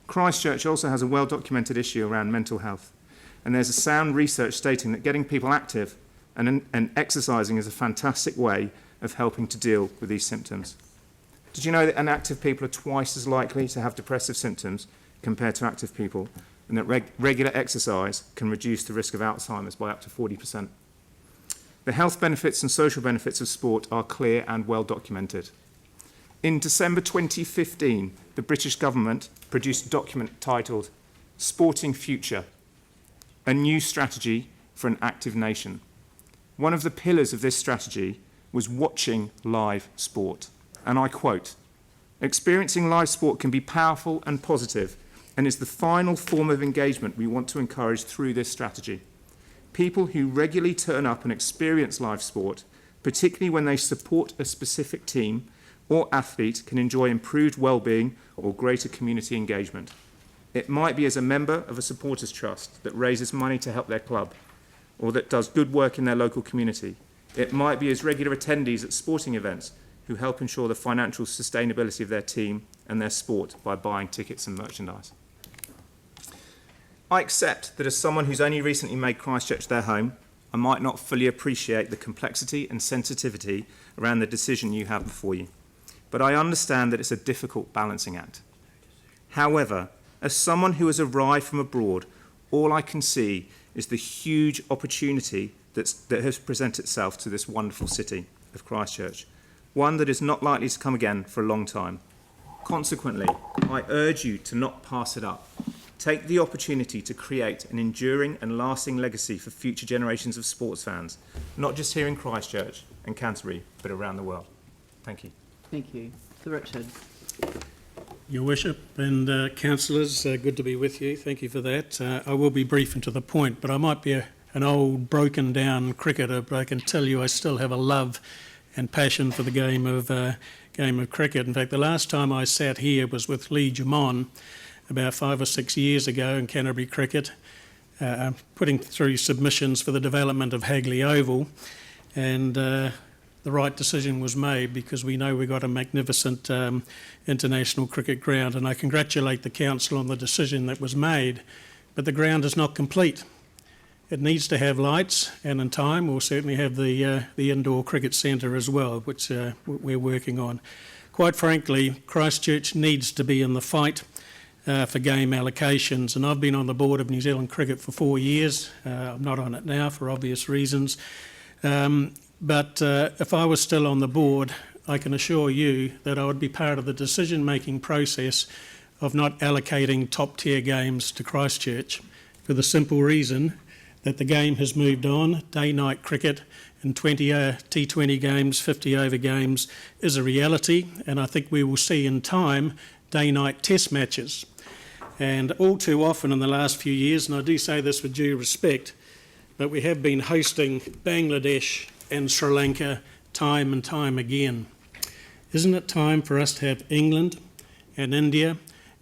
Christchurch also has a well-documented issue around mental health, and there's a sound research stating that getting people active and exercising is a fantastic way of helping to deal with these symptoms. Did you know that inactive people are twice as likely to have depressive symptoms compared to active people, and that regular exercise can reduce the risk of Alzheimer's by up to 40%? The health benefits and social benefits of sport are clear and well documented. In December 2015, the British government produced a document titled Sporting Future, a new strategy for an active nation. One of the pillars of this strategy was watching live sport. And I quote, "Experiencing live sport can be powerful and positive and is the final form of engagement we want to encourage through this strategy. People who regularly turn up and experience live sport, particularly when they support a specific team or athlete, can enjoy improved well-being or greater community engagement. It might be as a member of a supporters trust that raises money to help their club or that does good work in their local community. It might be as regular attendees at sporting events who help ensure the financial sustainability of their team and their sport by buying tickets and merchandise." I accept that as someone who's only recently made Christchurch their home, I might not fully appreciate the complexity and sensitivity around the decision you have before you. but I understand that it's a difficult balancing act. However, as someone who has arrived from abroad, all I can see is the huge opportunity that has presented itself to this wonderful city of Christchurch, one that is not likely to come again for a long time. Consequently, I urge you to not pass it up. Take the opportunity to create an enduring and lasting legacy for future generations of sports fans, not just here in Christchurch and Canterbury, but around the world. Thank you. Thank you. Sir Richard. Your Worship and councillors, good to be with you. Thank you for that. I will be brief and to the point, but I might be an old, broken-down cricketer, but I can tell you I still have a love and passion for the game of cricket. In fact, the last time I sat here was with Lee Jamon about 5 or 6 years ago in Canterbury cricket, putting through submissions for the development of Hagley Oval, and the right decision was made because we know we've got a magnificent international cricket ground, and I congratulate the council on the decision that was made, but the ground is not complete. It needs to have lights, and in time we'll certainly have the indoor cricket centre as well, which we're working on. Quite frankly, Christchurch needs to be in the fight for game allocations, and I've been on the board of New Zealand Cricket for 4 years. I'm not on it now for obvious reasons. But if I was still on the board, I can assure you that I would be part of the decision-making process of not allocating top-tier games to Christchurch for the simple reason that the game has moved on. Day-night cricket and 20 T20 games, 50-over games is a reality, and I think we will see in time day-night test matches. And all too often in the last few years, and I do say this with due respect, but we have been hosting Bangladesh and Sri Lanka time and time again. Isn't it time for us to have England and India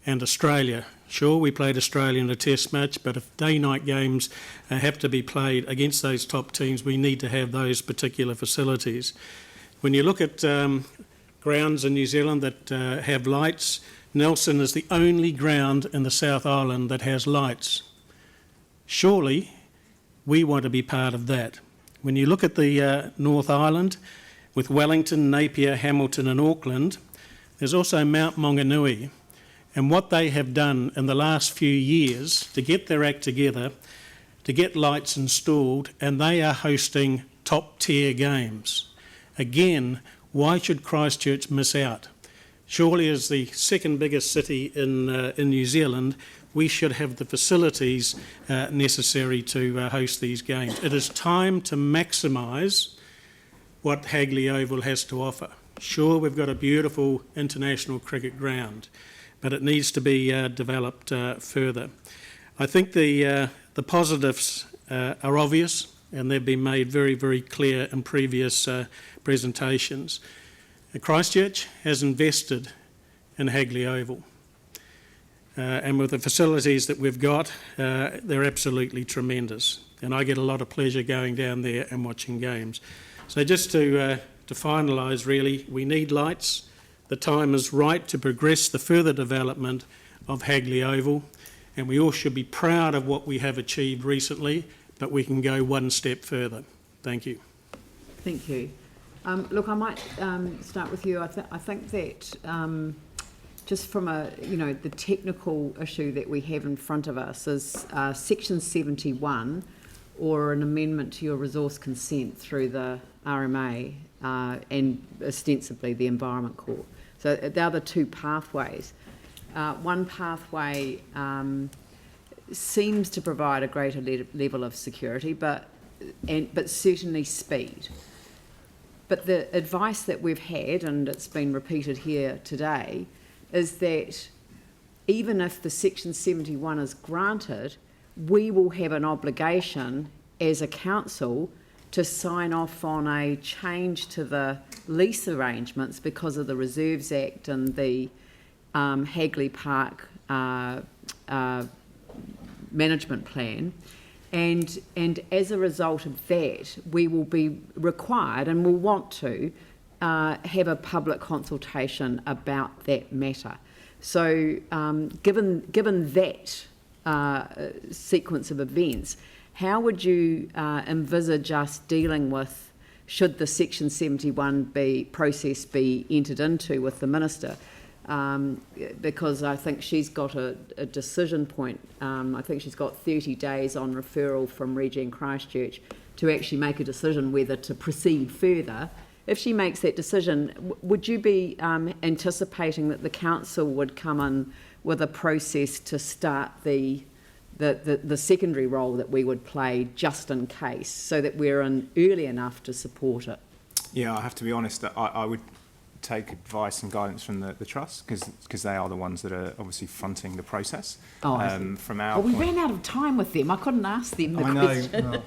and Australia? Sure, we played Australia in a test match, but if day-night games have to be played against those top teams, we need to have those particular facilities. When you look at grounds in New Zealand that have lights, Nelson is the only ground in the South Island that has lights. Surely we want to be part of that. When you look at the North Island, with Wellington, Napier, Hamilton and Auckland, there's also Mount Maunganui. And what they have done in the last few years to get their act together, to get lights installed, and they are hosting top-tier games. Again, why should Christchurch miss out? Surely as the second biggest city in New Zealand, we should have the facilities necessary to host these games. It is time to maximise what Hagley Oval has to offer. Sure, we've got a beautiful international cricket ground, but it needs to be developed further. I think the positives are obvious, and they've been made very, very clear in previous presentations. Christchurch has invested in Hagley Oval. And with the facilities that we've got, they're absolutely tremendous. And I get a lot of pleasure going down there and watching games. So just to finalise, really, we need lights. The time is right to progress the further development of Hagley Oval. And we all should be proud of what we have achieved recently, but we can go one step further. Thank you. Thank you. Look, I might start with you. I think that just from the technical issue that we have in front of us is Section 71, or an amendment to your resource consent through the RMA and ostensibly the Environment Court. So there are the two pathways. One pathway seems to provide a greater level of security, but certainly speed. But the advice that we've had, and it's been repeated here today, is that even if the Section 71 is granted, we will have an obligation as a council to sign off on a change to the lease arrangements because of the Reserves Act and the Hagley Park management plan. And as a result of that, we will be required and will want to have a public consultation about that matter. So given that sequence of events, how would you envisage us dealing with should the Section 71 process be entered into with the Minister, because I think she's got a decision point. I think she's got 30 days on referral from Regen Christchurch to actually make a decision whether to proceed further. If she makes that decision, would you be anticipating that the council would come in with a process to start the secondary role that we would play just in case, so that we're in early enough to support it? Yeah, I have to be honest that I would take advice and guidance from the trust, because they are the ones that are obviously fronting the process. From our we point, ran out of time with them. I couldn't ask them the I know. question. Well,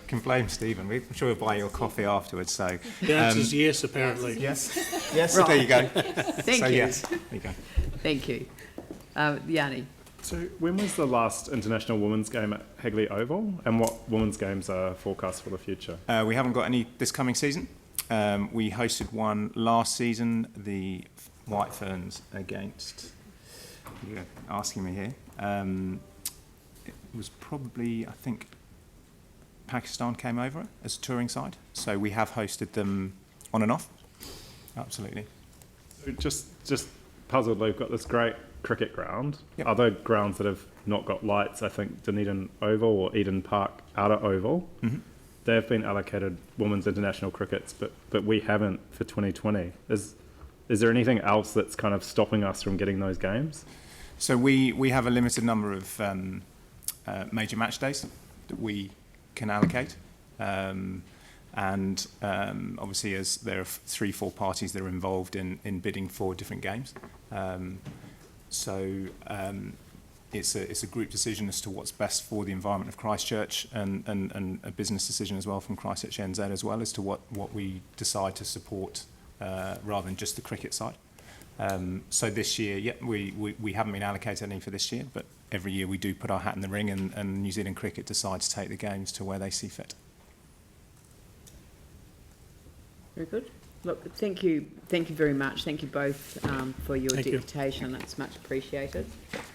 can blame Stephen. I'm sure we'll buy you a coffee afterwards. So The answer's yes, apparently. yes, yes. Right. There you go. Thank So you. yes, there you go. Thank you. Yanni. So when was the last International Women's Game at Hagley Oval, and what women's games are forecast for the future? We haven't got any this coming season. We hosted one last season, the White Ferns against, you're asking me here, it was probably, I think, Pakistan came over as a touring side. So we have hosted them on and off. Absolutely. So just puzzled, we've got this great cricket ground. Yep. Other grounds that have not got lights, I think Dunedin Oval or Eden Park Outer Oval, they've been allocated women's international crickets, but we haven't for 2020. Is there anything else that's kind of stopping us from getting those games? So we have a limited number of major match days that we can allocate. And obviously, as there are 3-4 parties that are involved in bidding for different games. It's a group decision as to what's best for the environment of Christchurch, and a business decision as well from Christchurch NZ as well as to what we decide to support rather than just the cricket side. So this year, we haven't been allocated any for this year, but every year we do put our hat in the ring, and New Zealand Cricket decide to take the games to where they see fit. Very good. Look, thank you very much. Thank you both for your deputation. It's much appreciated.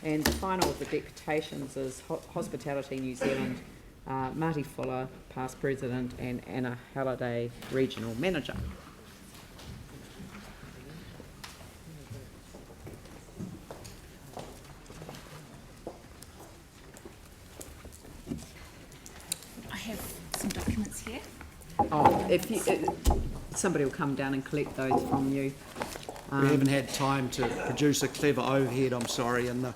And the final of the deputations is Hospitality New Zealand, Marty Fuller, past president, and Anna Halliday, regional manager. I have some documents here. Oh, somebody will come down and collect those from you. We haven't had time to produce a clever overhead, I'm sorry, in the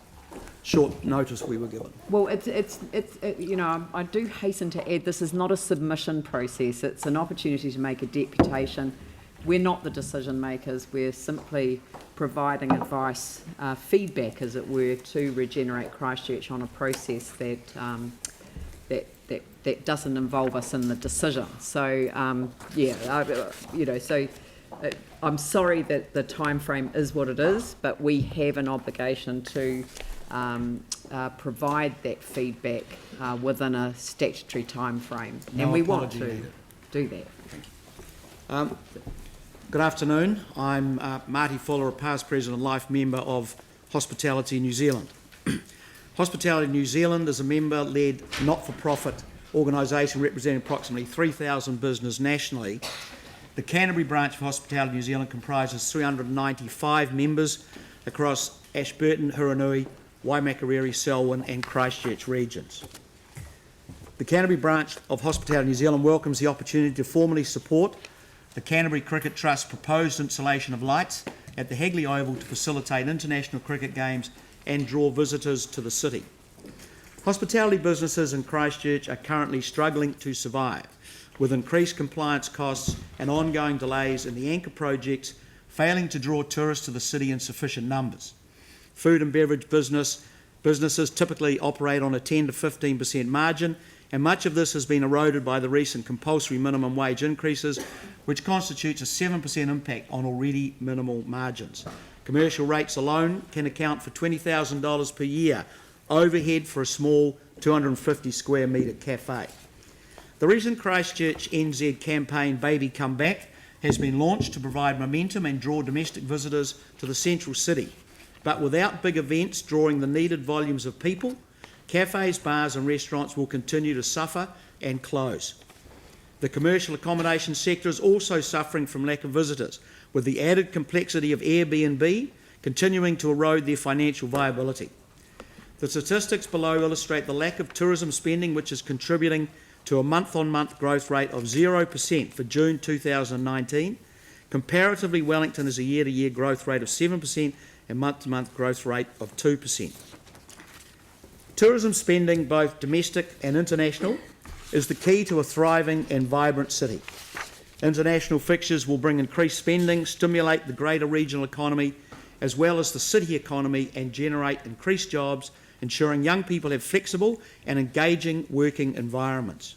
short notice we were given. Well, it's you know, I do hasten to add, this is not a submission process. It's an opportunity to make a deputation. We're not the decision makers. We're simply providing advice, feedback, as it were, to Regenerate Christchurch on a process that doesn't involve us in the decision. So I'm sorry that the time frame is what it is, but we have an obligation to provide that feedback within a statutory time frame, and we want to do that. Good afternoon. I'm Marty Fuller, a past president and life member of Hospitality New Zealand. Hospitality New Zealand is a member-led not-for-profit organisation representing approximately 3,000 businesses nationally. The Canterbury branch of Hospitality New Zealand comprises 395 members across Ashburton, Huranui, Waimakariri, Selwyn and Christchurch regions. The Canterbury branch of Hospitality New Zealand welcomes the opportunity to formally support the Canterbury Cricket Trust's proposed installation of lights at the Hagley Oval to facilitate international cricket games and draw visitors to the city. Hospitality businesses in Christchurch are currently struggling to survive, with increased compliance costs and ongoing delays in the anchor projects failing to draw tourists to the city in sufficient numbers. Food and beverage businesses typically operate on a 10 to 15% margin, and much of this has been eroded by the recent compulsory minimum wage increases, which constitutes a 7% impact on already minimal margins. Commercial rates alone can account for $20,000 per year overhead for a small 250 square metre cafe. The recent Christchurch NZ campaign Baby Come Back has been launched to provide momentum and draw domestic visitors to the central city. But without big events drawing the needed volumes of people, cafes, bars and restaurants will continue to suffer and close. The commercial accommodation sector is also suffering from lack of visitors, with the added complexity of Airbnb continuing to erode their financial viability. The statistics below illustrate the lack of tourism spending, which is contributing to a month-on-month growth rate of 0% for June 2019. Comparatively, Wellington has a year-to-year growth rate of 7% and month-to-month growth rate of 2%. Tourism spending, both domestic and international, is the key to a thriving and vibrant city. International fixtures will bring increased spending, stimulate the greater regional economy, as well as the city economy, and generate increased jobs, ensuring young people have flexible and engaging working environments.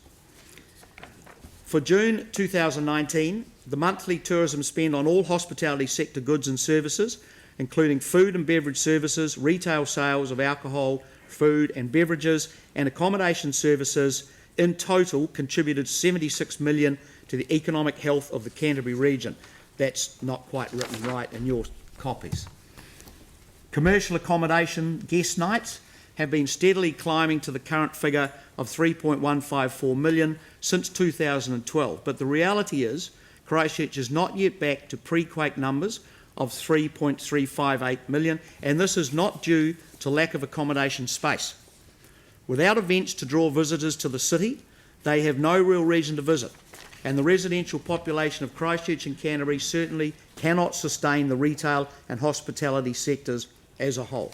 For June 2019, the monthly tourism spend on all hospitality sector goods and services, including food and beverage services, retail sales of alcohol, food and beverages, and accommodation services, in total contributed 76 million to the economic health of the Canterbury region. That's not quite written right in your copies. Commercial accommodation guest nights have been steadily climbing to the current figure of 3.154 million since 2012, but the reality is Christchurch is not yet back to pre-quake numbers of 3.358 million, and this is not due to lack of accommodation space. Without events to draw visitors to the city, they have no real reason to visit, and the residential population of Christchurch and Canterbury certainly cannot sustain the retail and hospitality sectors as a whole.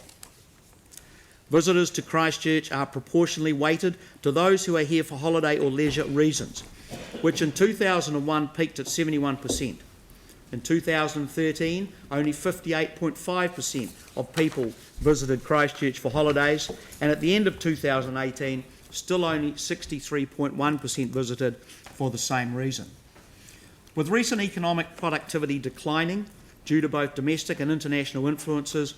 Visitors to Christchurch are proportionally weighted to those who are here for holiday or leisure reasons, which in 2001 peaked at 71%. In 2013, only 58.5% of people visited Christchurch for holidays, and at the end of 2018, still only 63.1% visited for the same reason. With recent economic productivity declining due to both domestic and international influences,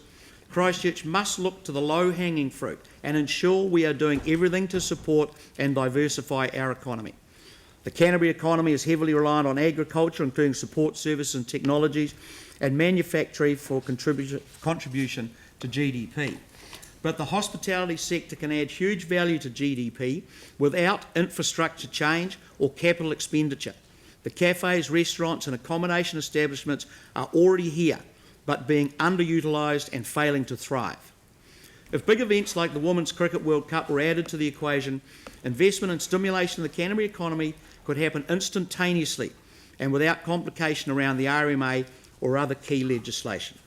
Christchurch must look to the low-hanging fruit and ensure we are doing everything to support and diversify our economy. The Canterbury economy is heavily reliant on agriculture, including support services and technologies, and manufacturing for contribution to GDP. But the hospitality sector can add huge value to GDP without infrastructure change or capital expenditure. The cafes, restaurants and accommodation establishments are already here, but being underutilised and failing to thrive. If big events like the Women's Cricket World Cup were added to the equation, investment and stimulation of the Canterbury economy could happen instantaneously and without complication around the RMA or other key legislation.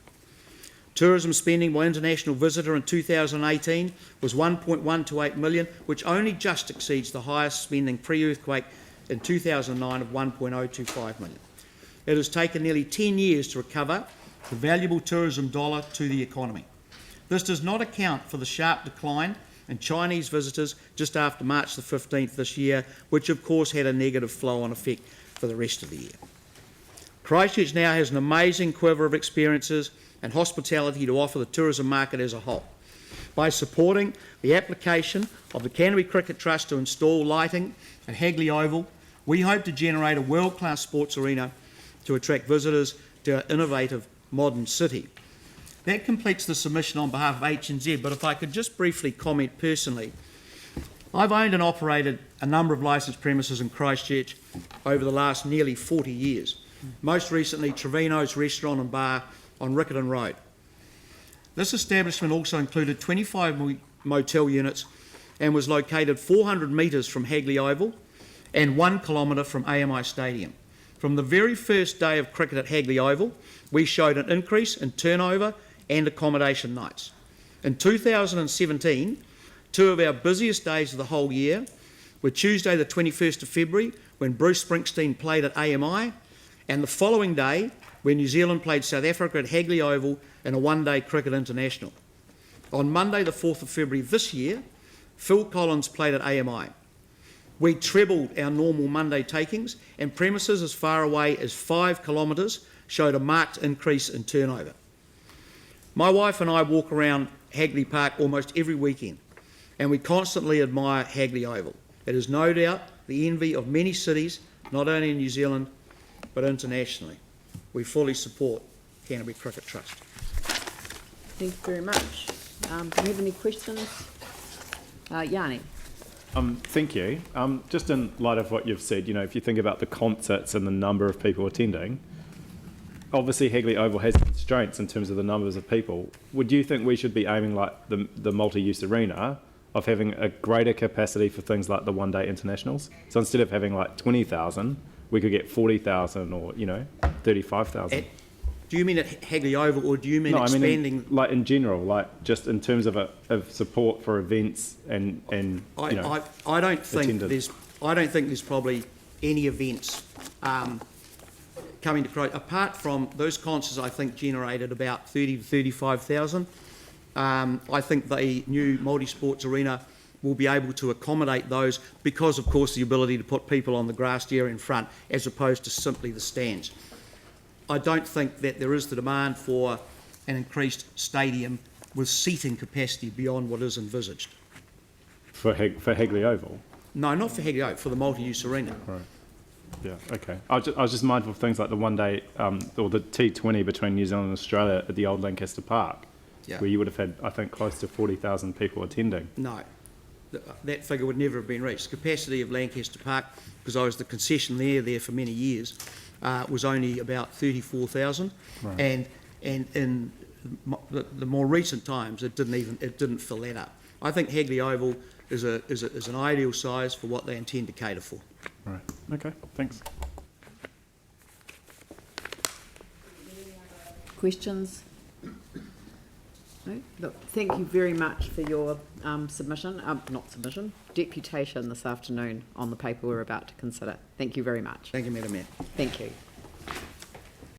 Tourism spending by international visitor in 2018 was 1.128 million, which only just exceeds the highest spending pre-earthquake in 2009 of 1.025 million. It has taken nearly 10 years to recover the valuable tourism dollar to the economy. This does not account for the sharp decline in Chinese visitors just after March the 15th this year, which of course had a negative flow-on effect for the rest of the year. Christchurch now has an amazing quiver of experiences and hospitality to offer the tourism market as a whole. By supporting the application of the Canterbury Cricket Trust to install lighting at Hagley Oval, we hope to generate a world-class sports arena to attract visitors to our innovative modern city. That completes the submission on behalf of H&Z, but if I could just briefly comment personally. I've owned and operated a number of licensed premises in Christchurch over the last nearly 40 years, most recently Trevino's Restaurant and Bar on Riccarton Road. This establishment also included 25 motel units and was located 400 metres from Hagley Oval and 1 kilometre from AMI Stadium. From the very first day of cricket at Hagley Oval, we showed an increase in turnover and accommodation nights. In 2017, two of our busiest days of the whole year were Tuesday the 21st of February, when Bruce Springsteen played at AMI, and the following day when New Zealand played South Africa at Hagley Oval in a one-day cricket international. On Monday the 4th of February this year, Phil Collins played at AMI. We trebled our normal Monday takings, and premises as far away as 5 kilometres showed a marked increase in turnover. My wife and I walk around Hagley Park almost every weekend, and we constantly admire Hagley Oval. It is no doubt the envy of many cities, not only in New Zealand, but internationally. We fully support Canterbury Cricket Trust. Thank you very much. Do we have any questions? Yanni? Thank you. Just in light of what you've said, if you think about the concerts and the number of people attending, obviously Hagley Oval has constraints in terms of the numbers of people. Would you think we should be aiming like the multi-use arena of having a greater capacity for things like the one-day internationals? So instead of having like 20,000, we could get 40,000 or, 35,000. Do you mean at Hagley Oval, or do you mean No, expanding? I mean like in general, like just in terms of support for events and I don't think attendance. there's probably any events coming to Christchurch apart from those concerts. I think generated about 30 to 35,000. I think the new multi-sports arena will be able to accommodate those because, of course, the ability to put people on the grassed area in front as opposed to simply the stands. I don't think that there is the demand for an increased stadium with seating capacity beyond what is envisaged. For Hagley Oval? No, not for Hagley Oval, for the multi-use arena. Right. Yeah, okay. I was just mindful of things like the one-day, or the T20 between New Zealand and Australia at the old Lancaster Park, where you would have had, I think, close to 40,000 people attending. No, that figure would never have been reached. The capacity of Lancaster Park, because I was the concessionaire there for many years, was only about 34,000, Right. and in the more recent times it didn't fill that up. I think Hagley Oval is an ideal size for what they intend to cater for. Right. Okay. Thanks. Questions? No? Look, thank you very much for your deputation this afternoon on the paper we're about to consider. Thank you very much. Thank you, Madam Mayor. Thank you.